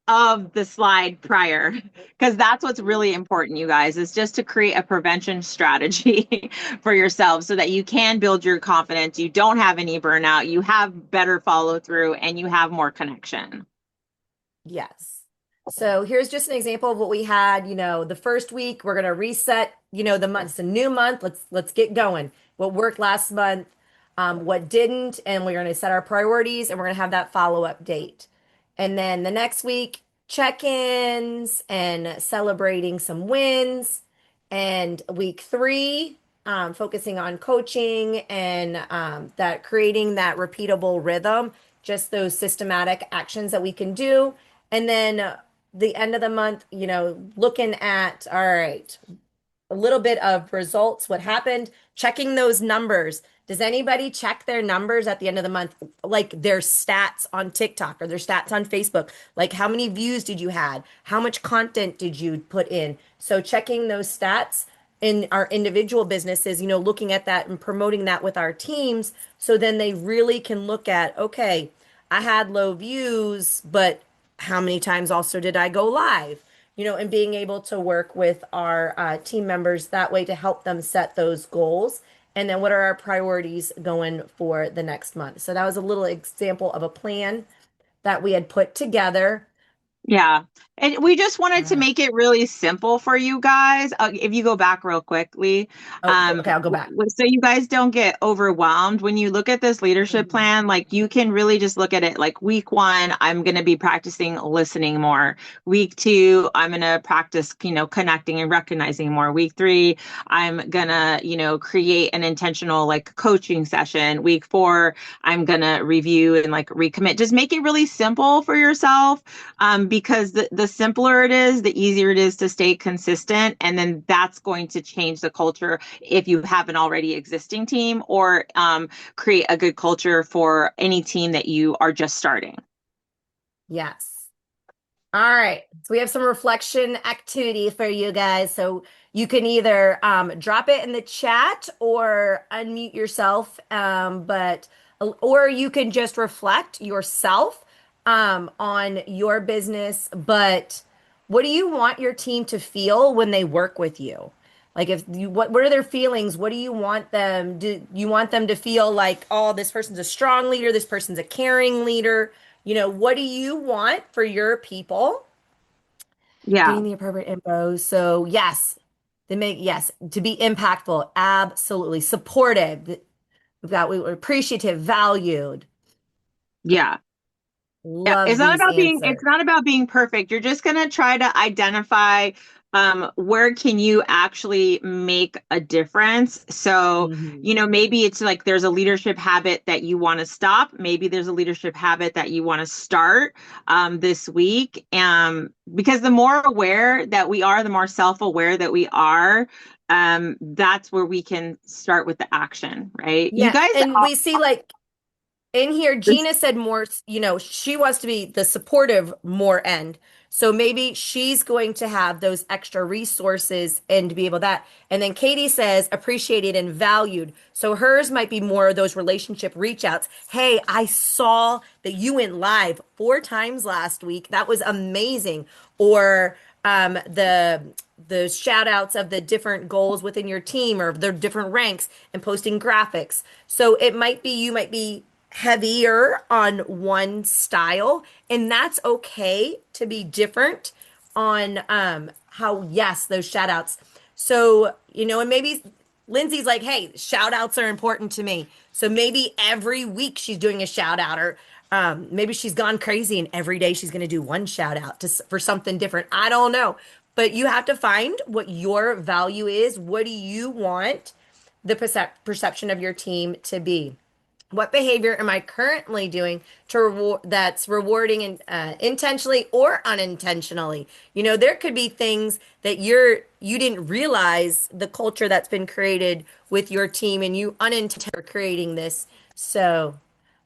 of the slide prior, because that's what's really important, you guys, is just to create a prevention strategy for yourself so that you can build your confidence, you don't have any burnout, you have better follow through, and you have more connection. yes. So here's just an example of what we had, the first week we're going to reset, the month. It's a new month. Let's get going. What worked last month, what didn't, and we're going to set our priorities and we're going to have that follow-up date. And then the next week, check-ins and celebrating some wins. And week three, focusing on coaching and that creating that repeatable rhythm, just those systematic actions that we can do. And then the end of the month, looking at, all right, a little bit of results, what happened, checking those numbers. Does anybody check their numbers at the end of the month, like their stats on TikTok or their stats on Facebook? Like how many views did you had? How much content did you put in? So checking those stats in our individual businesses, looking at that and promoting that with our teams. So then they really can look at, okay, I had low views, but how many times also did I go live? And being able to work with our team members that way to help them set those goals. And then what are our priorities going for the next month? So that was a little example of a plan that we had put together. Yeah. And we just wanted to Uh, make it really simple for you guys. If you go back real quickly, okay, I'll go back. so you guys don't get overwhelmed when you look at this leadership Mhm. plan, like you can really just look at it like week one, I'm going to be practicing listening more. Week two, I'm going to practice, connecting and recognizing more. Week three, I'm going to, create an intentional like coaching session. Week four, I'm going to review and like recommit. Just make it really simple for yourself, because the simpler it is, the easier it is to stay consistent. And then that's going to change the culture if you have an already existing team, or create a good culture for any team that you are just starting. Yes. All right. So we have some reflection activity for you guys. So you can either drop it in the chat or unmute yourself, or you can just reflect yourself on your business. But what do you want your team to feel when they work with you? Like if you what are their feelings? What do you want them? Do you want them to feel like, oh, this person's a strong leader, this person's a caring leader? What do you want for your people? Yeah. Getting the appropriate info. So yes, yes, to be impactful, absolutely supportive, that we were appreciative, valued. Yeah. Yeah, Love these it's answers. not about being perfect. You're just going to try to identify where can you actually make a difference. So, Hmm. maybe it's like there's a leadership habit that you want to stop. Maybe there's a leadership habit that you want to start this week. Because the more aware that we are, the more self-aware that we are, that's where we can start with the action, right? You Yeah, guys, and we see like in here, this, Gina said more, she wants to be the supportive more end. So maybe she's going to have those extra resources and to be able that. And then Katie says appreciated and valued. So hers might be more of those relationship reach outs. Hey, I saw that you went live 4 times last week. That was amazing. Or the shout outs of the different goals within your team or their different ranks and posting graphics. So it might be you might be heavier on one style, and that's okay to be different on how yes, those shout outs. So, and maybe Lindsay's like, hey, shout outs are important to me. So maybe every week she's doing a shout out, or maybe she's gone crazy and every day she's going to do one shout out for something different. I don't know. But you have to find what your value is. What do you want the perception of your team to be? What behavior am I currently doing to reward that's rewarding and intentionally or unintentionally? There could be things that you didn't realize the culture that's been created with your team, and you unintentionally are creating this. So,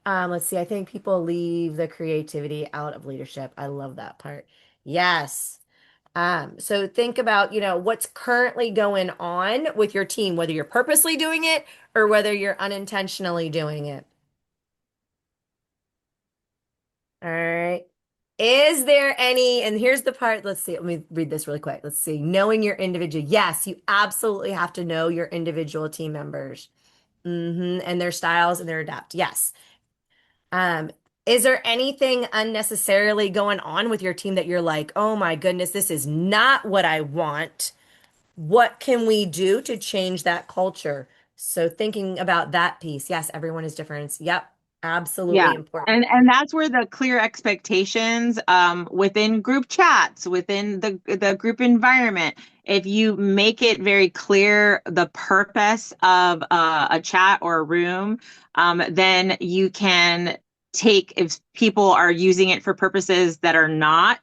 let's see. I think people leave the creativity out of leadership. I love that part. Yes. So think about, what's currently going on with your team, whether you're purposely doing it or whether you're unintentionally doing it. All right. Is there any, and here's the part, let's see, let me read this really quick. Let's see. Knowing your individual. Yes, you absolutely have to know your individual team members, and their styles and their adapt. Yes. Um, is there anything unnecessarily going on with your team that you're like, oh my goodness, this is not what I want? What can we do to change that culture? So thinking about that piece. Yes, everyone is different. Yep, yeah. absolutely important. And that's where the clear expectations within group chats, within the group environment, if you make it very clear the purpose of a chat or a room, then you can take, if people are using it for purposes that are not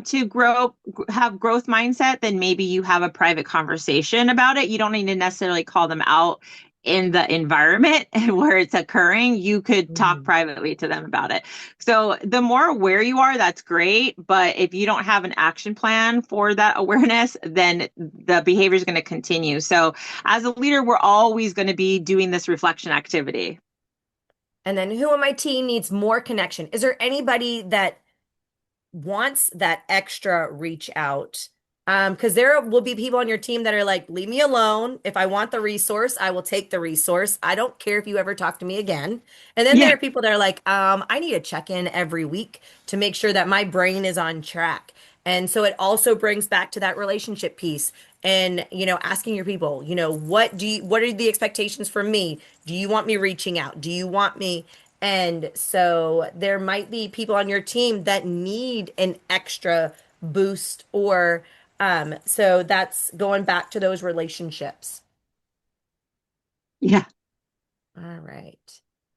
to have growth mindset, then maybe you have a private conversation about it. You don't need to necessarily call them out in the environment where it's occurring. You could talk Mhm. privately to them about it. So the more aware you are, that's great. But if you don't have an action plan for that awareness, then the behavior is going to continue. So as a leader, we're always going to be doing this reflection activity. And then who on my team needs more connection? Is there anybody that wants that extra reach out? Because there will be people on your team that are like, leave me alone. If I want the resource, I will take the resource. I don't care if you ever talk to me again. And then Yeah. there are people that are like, I need to check in every week to make sure that my brain is on track. And so it also brings back to that relationship piece and, asking your people, what are the expectations from me? Do you want me reaching out? Do you want me? And so there might be people on your team that need an extra boost or so that's going back to those relationships. Yeah. All right.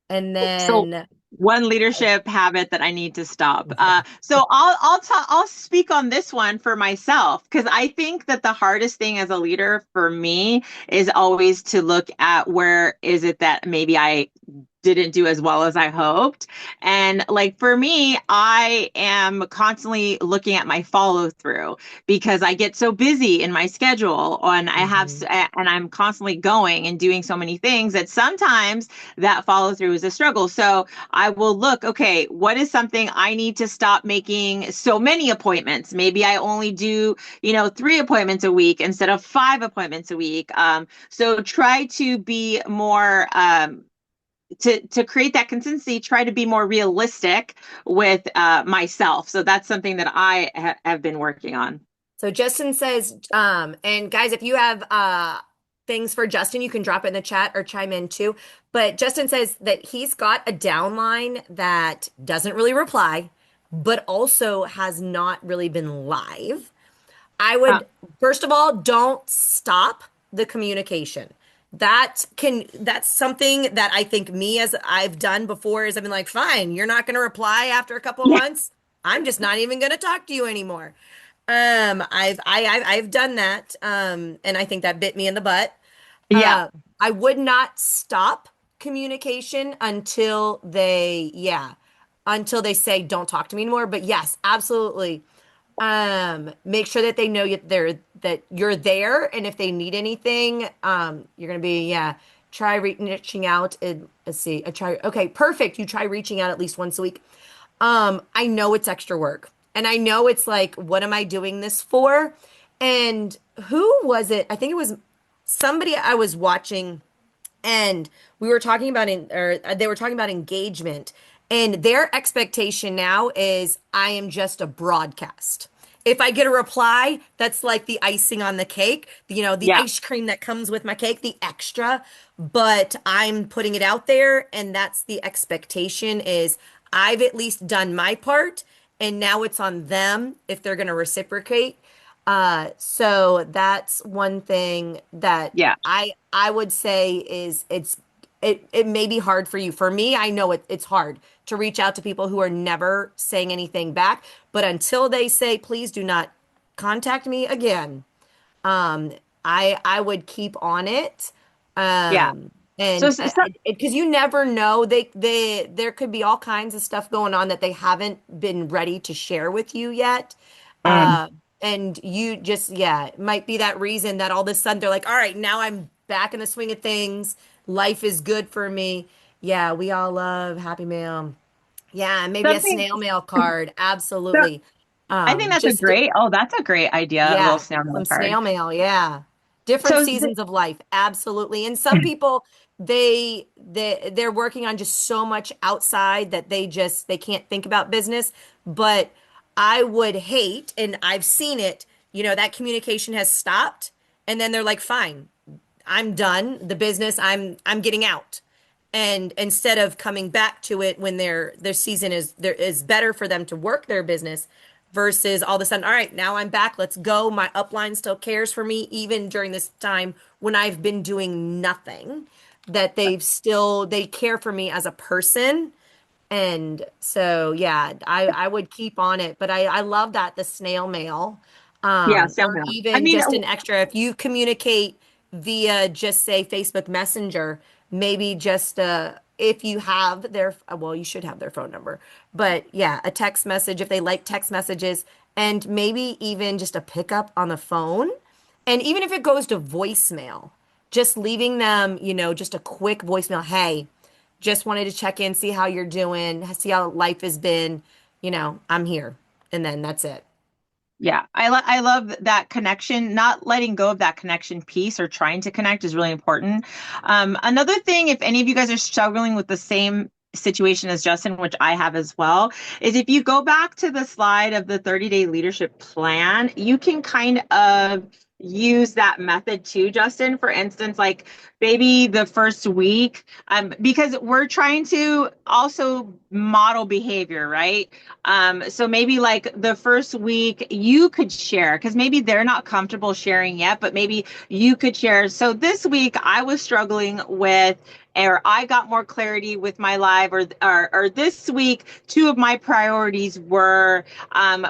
And So then one leadership habit that I need to stop. yeah. So I'll speak on this one for myself because I think that the hardest thing as a leader for me is always to look at where is it that maybe I didn't do as well as I hoped. And like for me, I am constantly looking at my follow through because I get so busy in my schedule and Mhm. and I'm constantly going and doing so many things that sometimes that follow through is a struggle. So I will look, okay, what is something I need to stop making so many appointments? Maybe I only do, 3 appointments a week instead of 5 appointments a week. So try to be more, to create that consistency, try to be more realistic with myself. So that's something that have been working on. So Justin says, and guys, if you have things for Justin, you can drop it in the chat or chime in too. But Justin says that he's got a downline that doesn't really reply, but also has not really been live. I Uh, would, first of all, don't stop the communication. That's something that I think me as I've done before is I've been like, fine, you're not going to reply after a couple of yeah, months. I'm just not even going to talk to you anymore. I've done that. And I think that bit me in the butt. yeah, Uh, I would not stop communication until they say don't talk to me anymore. But yes, absolutely. Make sure that they know that you're there, and if they need anything, you're gonna be try reaching out and let's see, okay, perfect. You try reaching out at least once a week. I know it's extra work, and I know it's like, what am I doing this for? And who was it? I think it was somebody I was watching, and we were talking about or they were talking about engagement, and their expectation now is I am just a broadcast. If I get a reply, that's like the icing on the cake, the yeah, ice cream that comes with my cake, the extra, but I'm putting it out there, and that's the expectation is I've at least done my part, and now it's on them if they're going to reciprocate. So that's one thing that yeah, I would say is it may be hard for you. For me, I know it's hard to reach out to people who are never saying anything back, but until they say, please do not contact me again, um, I would keep on it. yeah. So, And so, because you never know, they there could be all kinds of stuff going on that they haven't been ready to share with you yet. mm, Uh, and you just, yeah, it might be that reason that all of a sudden they're like, all right, now I'm back in the swing of things. Life is good for me. Yeah, we all love Happy Mail. Yeah, maybe a something. snail mail card. So Absolutely. I think that's a Just great. Oh, that's a great idea. A little yeah, snail mail some card. snail mail, yeah. Different So, seasons of life, absolutely. And some people they're working on just so much outside that they can't think about business, but I would hate, and I've seen it, that communication has stopped and then they're like, "Fine, I'm done. The business, I'm getting out." And instead of coming back to it when their season is better for them to work their business versus all of a sudden, all right, now I'm back. Let's go. My upline still cares for me even during this time when I've been doing nothing. That they care for me as a person. And so, yeah, I would keep on it, but I love that the snail mail, yeah, snail or mail. I even mean, just an extra. If you communicate via just say Facebook Messenger, maybe just if you have well, you should have their phone number, but yeah, a text message if they like text messages, and maybe even just a pickup on the phone, and even if it goes to voicemail, just leaving them, just a quick voicemail. Hey. Just wanted to check in, see how you're doing, see how life has been. I'm here. And then that's it. yeah, I love that connection. Not letting go of that connection piece or trying to connect is really important. Another thing, if any of you guys are struggling with the same situation as Justin, which I have as well, is if you go back to the slide of the 30-day leadership plan, you can kind of use that method too, Justin. For instance, like maybe the first week, because we're trying to also model behavior, right? So maybe like the first week you could share because maybe they're not comfortable sharing yet, but maybe you could share. So this week I was struggling with or I got more clarity with my live, or this week, two of my priorities were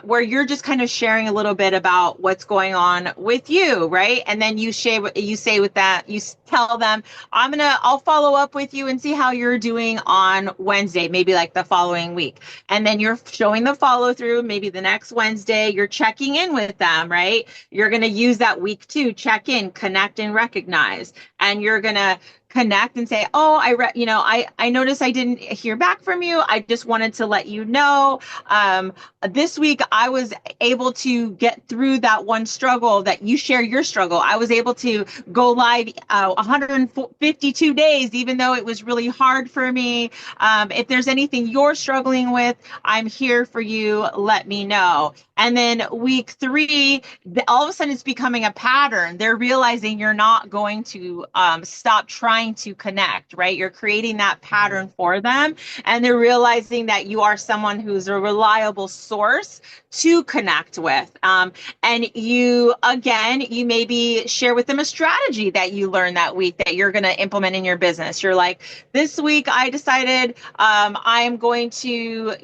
where you're just kind of sharing a little bit about what's going on with you, right? And then you share what you say with that. You tell them, I'll follow up with you and see how you're doing on Wednesday, maybe like the following week. And then you're showing the follow through, maybe the next Wednesday, you're checking in with them, right? You're going to use that week to check in, connect, and recognize. And you're going to connect and say, oh, I noticed I didn't hear back from you. I just wanted to let you know. This week I was able to get through that one struggle that you share your struggle. I was able to go live 152 days, even though it was really hard for me. If there's anything you're struggling with, I'm here for you. Let me know. And then week 3, all of a sudden it's becoming a pattern. They're realizing you're not going to stop trying to connect, right? You're creating that pattern for them. And they're realizing that you are someone who's a reliable source to connect with. And you maybe share with them a strategy that you learned that week that you're going to implement in your business. You're like, this week I decided I'm going to,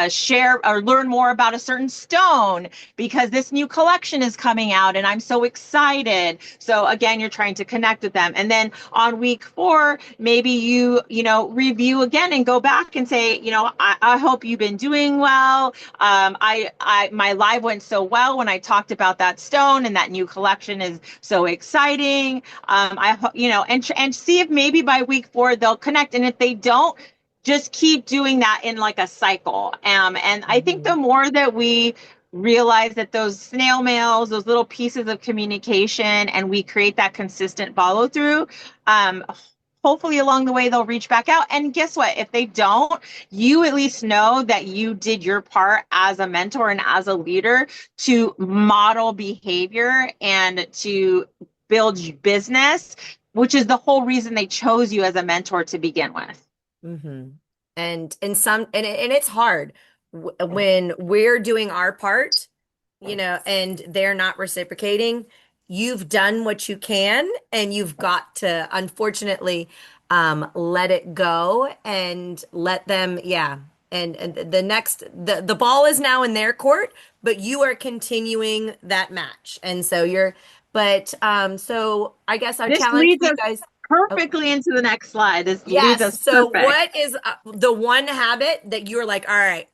share or learn more about a certain stone because this new collection is coming out and I'm so excited. So again, you're trying to connect with them. And then on week 4, maybe you review again and go back and say, I hope you've been doing well. My live went so well when I talked about that stone, and that new collection is so exciting. And see if maybe by week 4 they'll connect. And if they don't, just keep doing that in like a cycle. And I think the more that we realize that those snail mails, those little pieces of communication, and we create that consistent follow through, hopefully along the way they'll reach back out. And guess what? If they don't, you at least know that you did your part as a mentor and as a leader to model behavior and to build business, which is the whole reason they chose you as a mentor to begin with. Mm-hmm. And it's hard when we're doing our part, and they're not reciprocating. You've done what you can, and you've got to, unfortunately, let it go and let them, yeah. And the ball is now in their court, but you are continuing that match. And so so I guess our This challenge leads for you us guys. perfectly into the next slide. This leads us Yes. So perfect. what is the one habit that you're like, all right,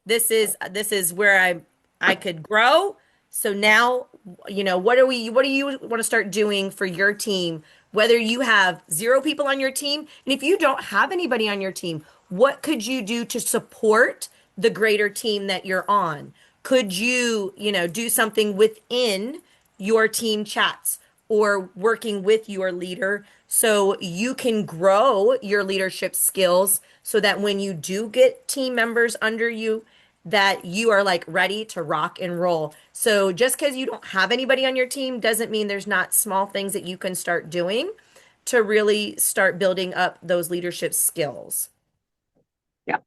this is where I could grow. So now, what do you want to start doing for your team? Whether you have 0 people on your team, and if you don't have anybody on your team, what could you do to support the greater team that you're on? Could you, do something within your team chats or working with your leader so you can grow your leadership skills so that when you do get team members under you, that you are like ready to rock and roll. So just because you don't have anybody on your team doesn't mean there's not small things that you can start doing to really start building up those leadership skills. Yeah.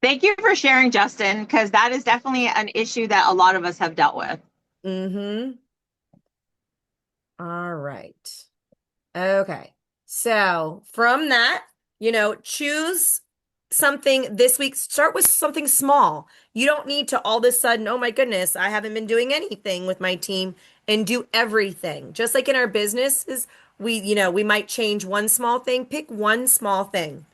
Thank you for sharing, Justin, because that is definitely an issue that a lot of us have dealt with. Mm-hmm. All right. Okay. So from that, choose something this week. Start with something small. You don't need to all of a sudden, oh my goodness, I haven't been doing anything with my team, and do everything. Just like in our businesses, we might change one small thing. Pick one small thing.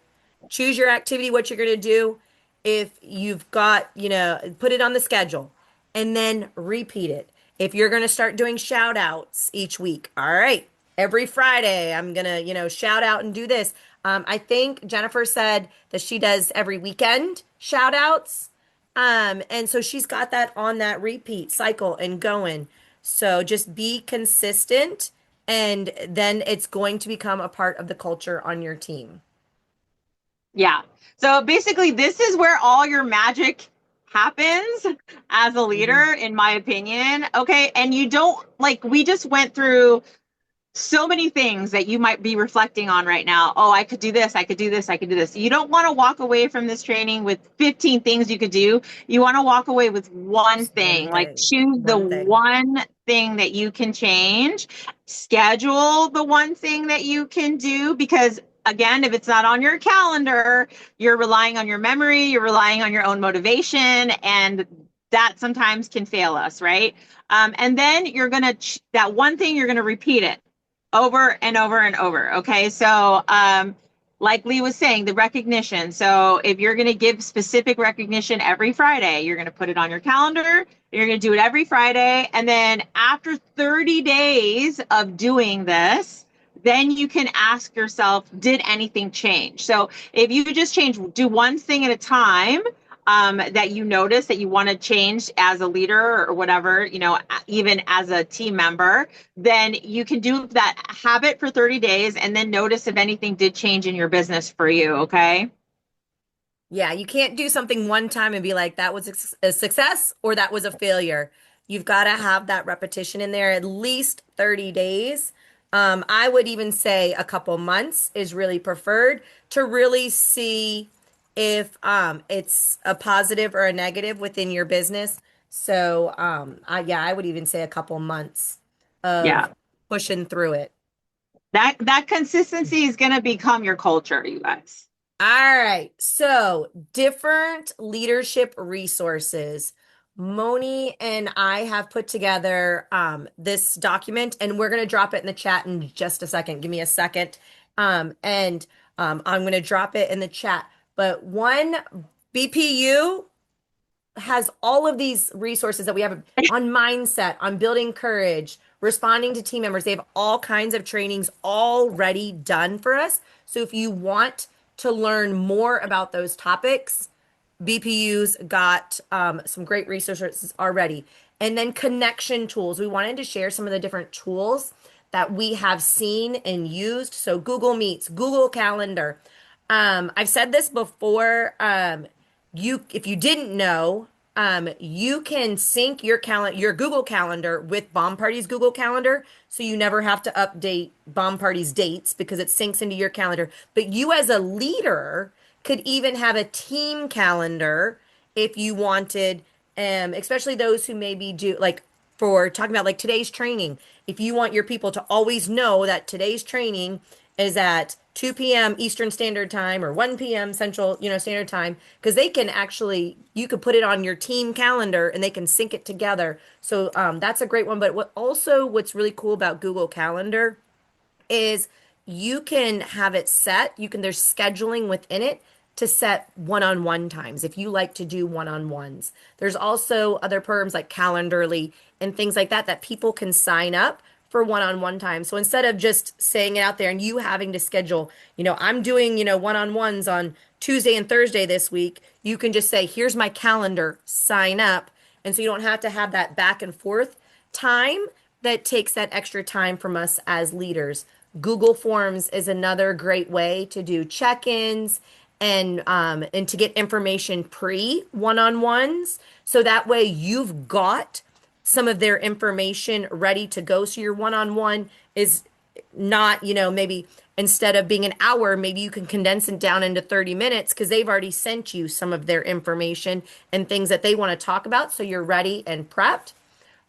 Choose your activity, what you're going to do. If you've got, put it on the schedule and then repeat it. If you're going to start doing shout outs each week, all right, every Friday, I'm going to, shout out and do this. I think Jennifer said that she does every weekend shout outs. And so she's got that on that repeat cycle and going. So just be consistent, and then it's going to become a part of the culture on your team. Yeah. So basically, this is where all your magic happens as a leader, in my opinion. Okay. And you don't, we just went through so many things that you might be reflecting on right now. Oh, I could do this. I could do this. I could do this. You don't want to walk away from this training with 15 things you could do. You want to walk away with one thing. Choose the one thing that you can change schedule the one thing that you can do, because again, if it's not on your calendar, you're relying on your memory, you're relying on your own motivation, and that sometimes can fail us, right? And then you're going to, that one thing, you're going to repeat it over and over and over. Okay. So, like Leigh was saying, the recognition. So if you're going to give specific recognition every Friday, you're going to put it on your calendar. You're going to do it every Friday. And then after 30 days of doing this, then you can ask yourself, did anything change? So if you just do one thing at a time, that you notice that you want to change as a leader or whatever, even as a team member, then you can do that habit for 30 days and then notice if anything did change in your business for you. Okay. Yeah, you can't do something one time and be like, that was a success or that was a failure. You've got to have that repetition in there at least 30 days. I would even say a couple months is really preferred to really see if it's a positive or a negative within your business. So, I would even say a couple months Yeah. of pushing through it. That consistency is going to become your culture, you guys. All right. So, different leadership resources. Moni and I have put together this document, and we're going to drop it in the chat in just a second. Give me a second. I'm going to drop it in the chat. But one BPU has all of these resources that we have on mindset, on building courage, responding to team members. They have all kinds of trainings already done for us. So if you want to learn more about those topics, BPU's got some great resources already. And then connection tools. We wanted to share some of the different tools that we have seen and used. So Google Meets, Google Calendar. I've said this before. If you didn't know, you can sync your Google Calendar with Bomb Party's Google Calendar, so you never have to update Bomb Party's dates because it syncs into your calendar. But you as a leader could even have a team calendar if you wanted, especially those who maybe do like for talking about like today's training. If you want your people to always know that today's training is at 2 p.m. Eastern Standard Time or 1 p.m. Central, Standard Time, because they can actually, you could put it on your team calendar and they can sync it together. So that's a great one. But what's really cool about Google Calendar is you can have it set. There's scheduling within it to set one-on-one times if you like to do one-on-ones. There's also other programs like Calendarly and things like that people can sign up for one-on-one time. So instead of just saying it out there and you having to schedule, I'm doing, one-on-ones on Tuesday and Thursday this week, you can just say, here's my calendar, sign up. And so you don't have to have that back and forth time that takes that extra time from us as leaders. Google Forms is another great way to do check-ins and to get information pre one-on-ones. So that way you've got some of their information ready to go. So your one-on-one is not, maybe instead of being an hour, maybe you can condense it down into 30 minutes because they've already sent you some of their information and things that they want to talk about. So you're ready and prepped.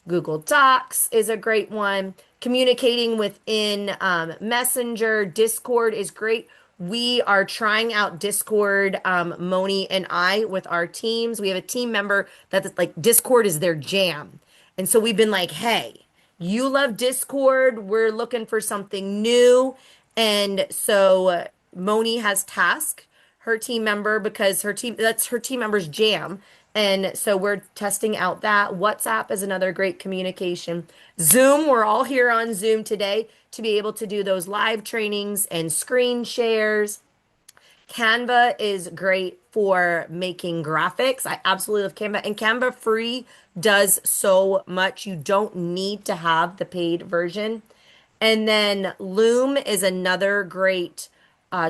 Google Docs is a great one. Communicating within Messenger, Discord is great. We are trying out Discord, Moni and I, with our teams. We have a team member that's like Discord is their jam. And so we've been like, hey, you love Discord. We're looking for something new. And so Moni has tasked her team member because that's her team member's jam. And so we're testing out that. WhatsApp is another great communication. Zoom, we're all here on Zoom today to be able to do those live trainings and screen shares. Canva is great for making graphics. I absolutely love Canva. And Canva free does so much. You don't need to have the paid version. And then Loom is another great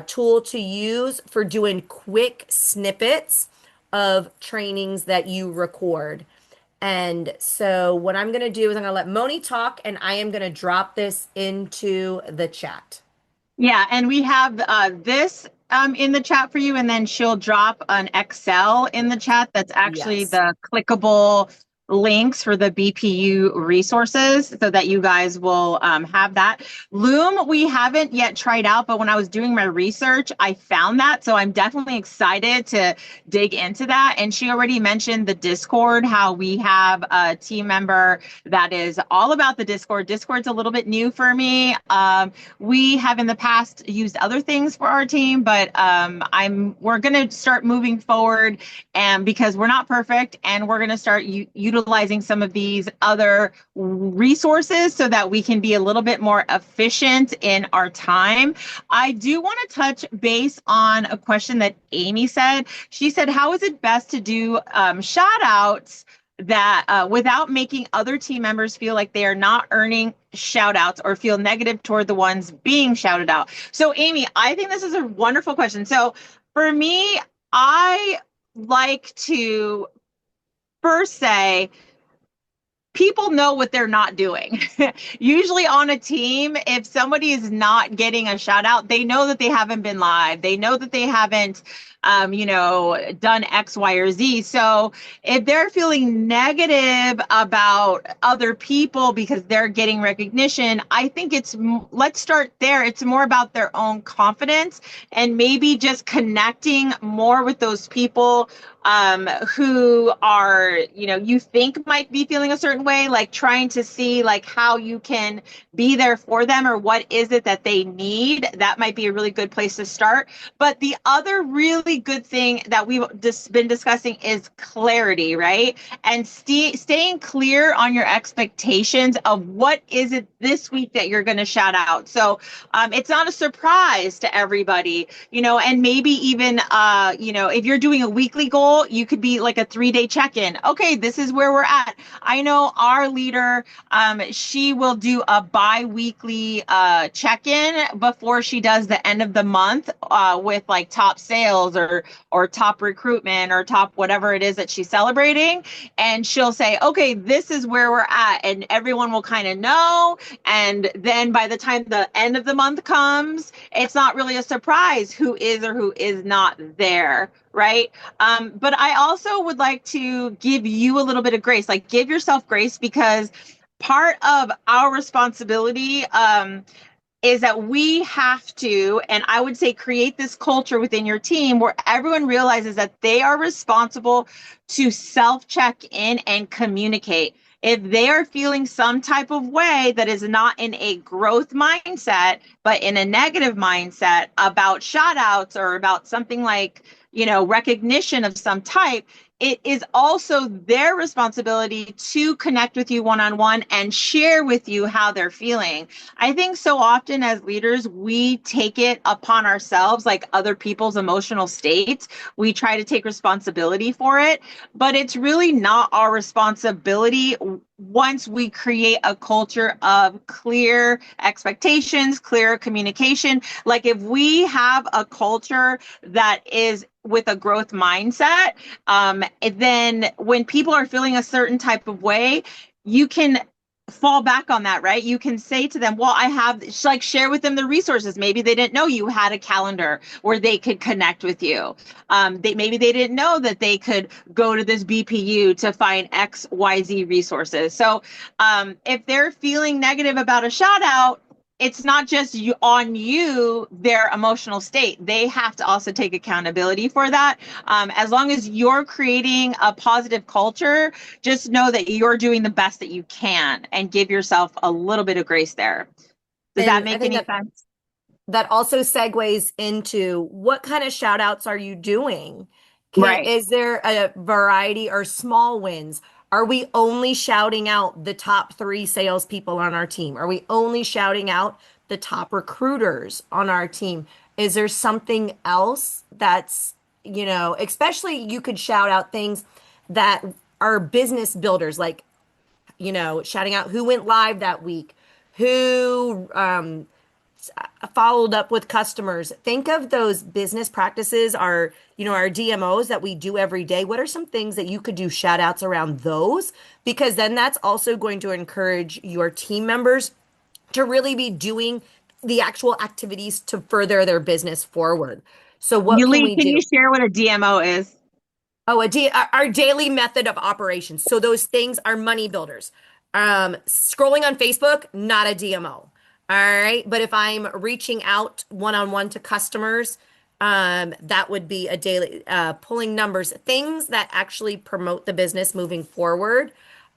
tool to use for doing quick snippets of trainings that you record. And so what I'm going to do is I'm going to let Moni talk and I am going to drop this into the chat. Yeah, and we have this in the chat for you, and then she'll drop an Excel in the chat that's actually Yes. the clickable links for the BPU resources so that you guys will have that. Loom, we haven't yet tried out, but when I was doing my research, I found that. So I'm definitely excited to dig into that. And she already mentioned the Discord, how we have a team member that is all about the Discord. Discord's a little bit new for me. We have in the past used other things for our team, but we're going to start moving forward, and because we're not perfect, and we're going to start utilizing some of these other resources so that we can be a little bit more efficient in our time. I do want to touch base on a question that Amy said. She said, how is it best to do shout outs that without making other team members feel like they are not earning shout outs or feel negative toward the ones being shouted out? So Amy, I think this is a wonderful question. So for me, I like to first say, people know what they're not doing. Usually on a team, if somebody is not getting a shout out, they know that they haven't been live. They know that they haven't, done X, Y, or Z. So if they're feeling negative about other people because they're getting recognition, I think let's start there. It's more about their own confidence and maybe just connecting more with those people who are, you think might be feeling a certain way, like trying to see like how you can be there for them or what is it that they need. That might be a really good place to start. But the other really good thing that we've just been discussing is clarity, right? And staying clear on your expectations of what is it this week that you're going to shout out. So it's not a surprise to everybody, and maybe even, if you're doing a weekly goal, you could be like a 3-day check-in. Okay, this is where we're at. I know our leader, she will do a bi-weekly check-in before she does the end of the month with like top sales or top recruitment or top whatever it is that she's celebrating. And she'll say, okay, this is where we're at. And everyone will kind of know. And then by the time the end of the month comes, it's not really a surprise who is or who is not there, right? But I also would like to give you a little bit of grace, like give yourself grace, because part of our responsibility is that we have to, and I would say, create this culture within your team where everyone realizes that they are responsible to self-check in and communicate. If they are feeling some type of way that is not in a growth mindset, but in a negative mindset about shout outs or about something like, recognition of some type, it is also their responsibility to connect with you one-on-one and share with you how they're feeling. I think so often as leaders, we take it upon ourselves, like other people's emotional states. We try to take responsibility for it, but it's really not our responsibility once we create a culture of clear expectations, clear communication. Like if we have a culture that is with a growth mindset, then when people are feeling a certain type of way, you can fall back on that, right? You can say to them, well, I have, like, share with them the resources. Maybe they didn't know you had a calendar where they could connect with you. Maybe they didn't know that they could go to this BPU to find X, Y, Z resources. So if they're feeling negative about a shout out, it's not just their emotional state. They have to also take accountability for that. As long as you're creating a positive culture, just know that you're doing the best that you can and give yourself a little bit of grace there. Does that make any sense? That also segues into what kind of shout outs are you doing? Right. Is there a variety or small wins? Are we only shouting out the top 3 salespeople on our team? Are we only shouting out the top recruiters on our team? Is there something else that's, especially you could shout out things that are business builders, like, shouting out who went live that week, who followed up with customers. Think of those business practices, our DMOs that we do every day. What are some things that you could do shout outs around those? Because then that's also going to encourage your team members to really be doing the actual activities to further their business forward. So what can Leigh, we can do? you share what a DMO is? Oh, our daily method of operations. So those things are money builders. Scrolling on Facebook, not a DMO. All right. But if I'm reaching out one-on-one to customers, that would be a daily, pulling numbers, things that actually promote the business moving forward.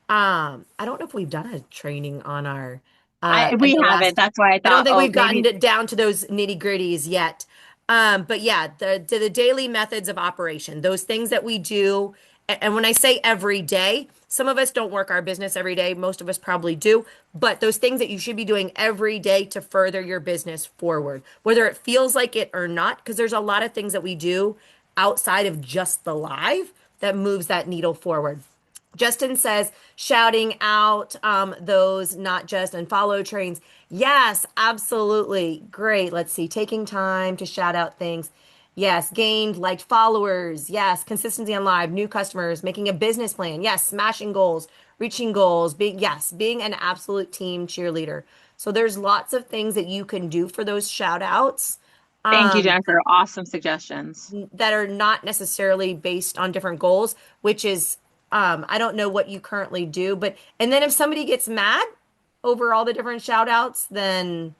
I don't know if we've done a training on our, I We know haven't. last, That's why I I don't thought, think oh, we've gotten maybe. it down to those nitty gritties yet. But yeah, the daily methods of operation, those things that we do. And when I say every day, some of us don't work our business every day. Most of us probably do. But those things that you should be doing every day to further your business forward, whether it feels like it or not, because there's a lot of things that we do outside of just the live that moves that needle forward. Justin says, shouting out those not just and follow trains. Yes, absolutely. Great. Let's see. Taking time to shout out things. Yes. Gained liked followers. Yes. Consistency on live, new customers, making a business plan. Yes. Smashing goals, reaching goals. Being an absolute team cheerleader. So there's lots of things that you can do for those shout outs. Thank you, Um, Jennifer. Awesome suggestions. that are not necessarily based on different goals, which is I don't know what you currently do, but and then if somebody gets mad over all the different shout outs, then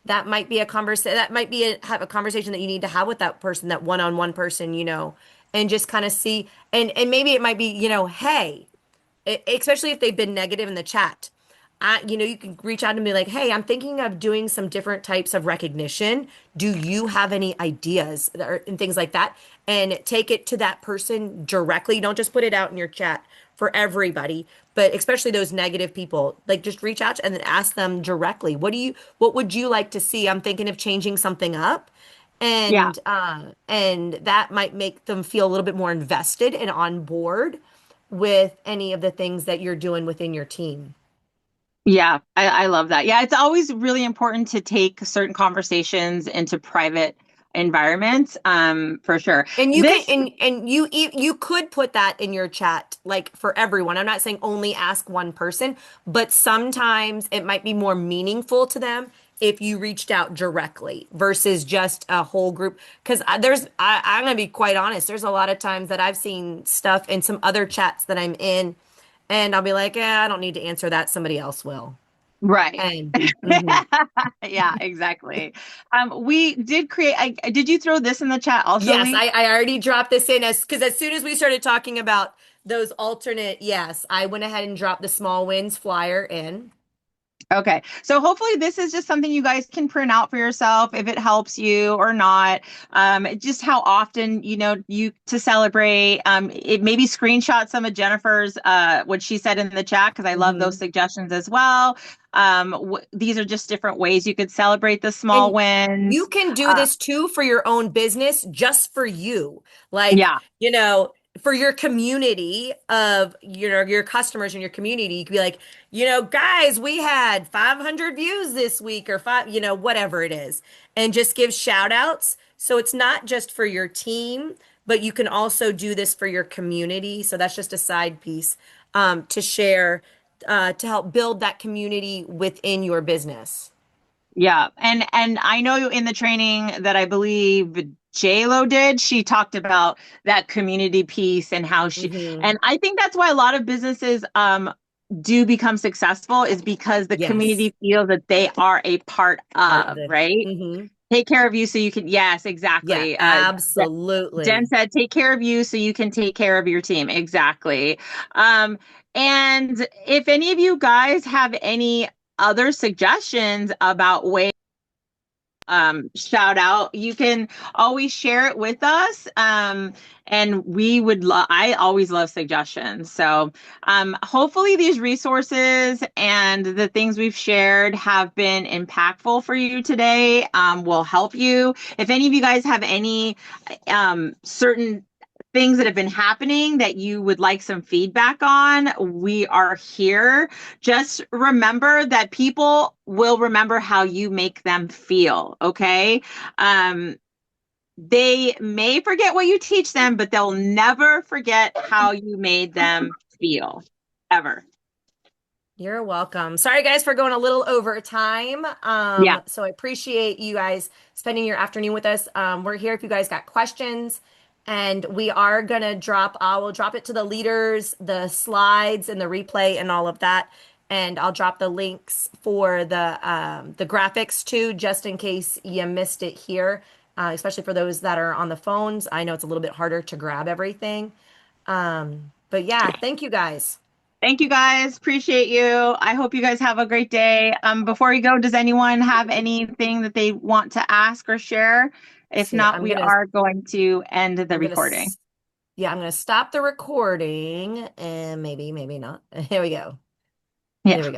that might be a conversation that might be have a conversation that you need to have with that person, that one-on-one person, and just kind of see and maybe it might be, hey, especially if they've been negative in the chat. You can reach out and be like, "Hey, I'm thinking of doing some different types of recognition. Do you have any ideas and things like that?" And take it to that person directly. Don't just put it out in your chat for everybody, but especially those negative people. Like just reach out and then ask them directly. What would you like to see? I'm thinking of changing something up. Yeah. And that might make them feel a little bit more invested and on board with any of the things that you're doing within your team. Yeah, I love that. Yeah, it's always really important to take certain conversations into private environments, for sure. And you can This, and you could put that in your chat like for everyone. I'm not saying only ask one person, but sometimes it might be more meaningful to them if you reached out directly versus just a whole group. Because I'm gonna be quite honest. There's a lot of times that I've seen stuff in some other chats that I'm in, and I'll be like, yeah, I don't need to answer that. Somebody else will. right. And mhm. Yeah, exactly. We did create, did you throw this in the chat also, Yes, Lee? I already dropped this in because as soon as we started talking about those alternate, yes, I went ahead and dropped the small wins flyer in. Okay. So hopefully this is just something you guys can print out for yourself if it helps you or not. Just how often, you to celebrate. It maybe screenshot some of Jennifer's what she said in the chat because I love those Mhm. suggestions as well. These are just different ways you could celebrate the small And you wins. can do Uh, this too for your own business, just for you. Like, yeah. for your community of, your customers in your community, you could be like, guys, we had 500 views this week or five, whatever it is, and just give shout outs. So it's not just for your team, but you can also do this for your community. So that's just a side piece to share to help build that community within your business. Yeah, and I know in the training that I believe JLo did, she talked about that community piece and how Hmm. and I think that's why a lot of businesses do become successful is because the Yes. community feels that they are a part Part of of, the. right? Hmm. Take care of you so you can, yes, Yeah, exactly. Jen absolutely. said, take care of you so you can take care of your team. Exactly. Um, and if any of you guys have any other suggestions about ways shout out, you can always share it with us, and we would I always love suggestions. So hopefully these resources and the things we've shared have been impactful for you today, will help you. If any of you guys have any certain things that have been happening that you would like some feedback on, we are here. Just remember that people will remember how you make them feel, okay? They may forget what you teach them, but they'll never forget how you made them feel, ever. You're welcome. Sorry, guys, for going a little over time. Yeah. So I appreciate you guys spending your afternoon with us. We're here if you guys got questions. And we are gonna I will drop it to the leaders, the slides and the replay and all of that. And I'll drop the links for the graphics too, just in case you missed it here, especially for those that are on the phones. I know it's a little bit harder to grab everything. But yeah, thank you guys. Thank you guys. Appreciate you. I hope you guys have a great day. Before you go, does anyone have anything that they want to ask or share? If See, not, we are going to end the I'm gonna, recording. yeah, I'm gonna stop the recording and maybe not. Here we go. Yeah. There we go.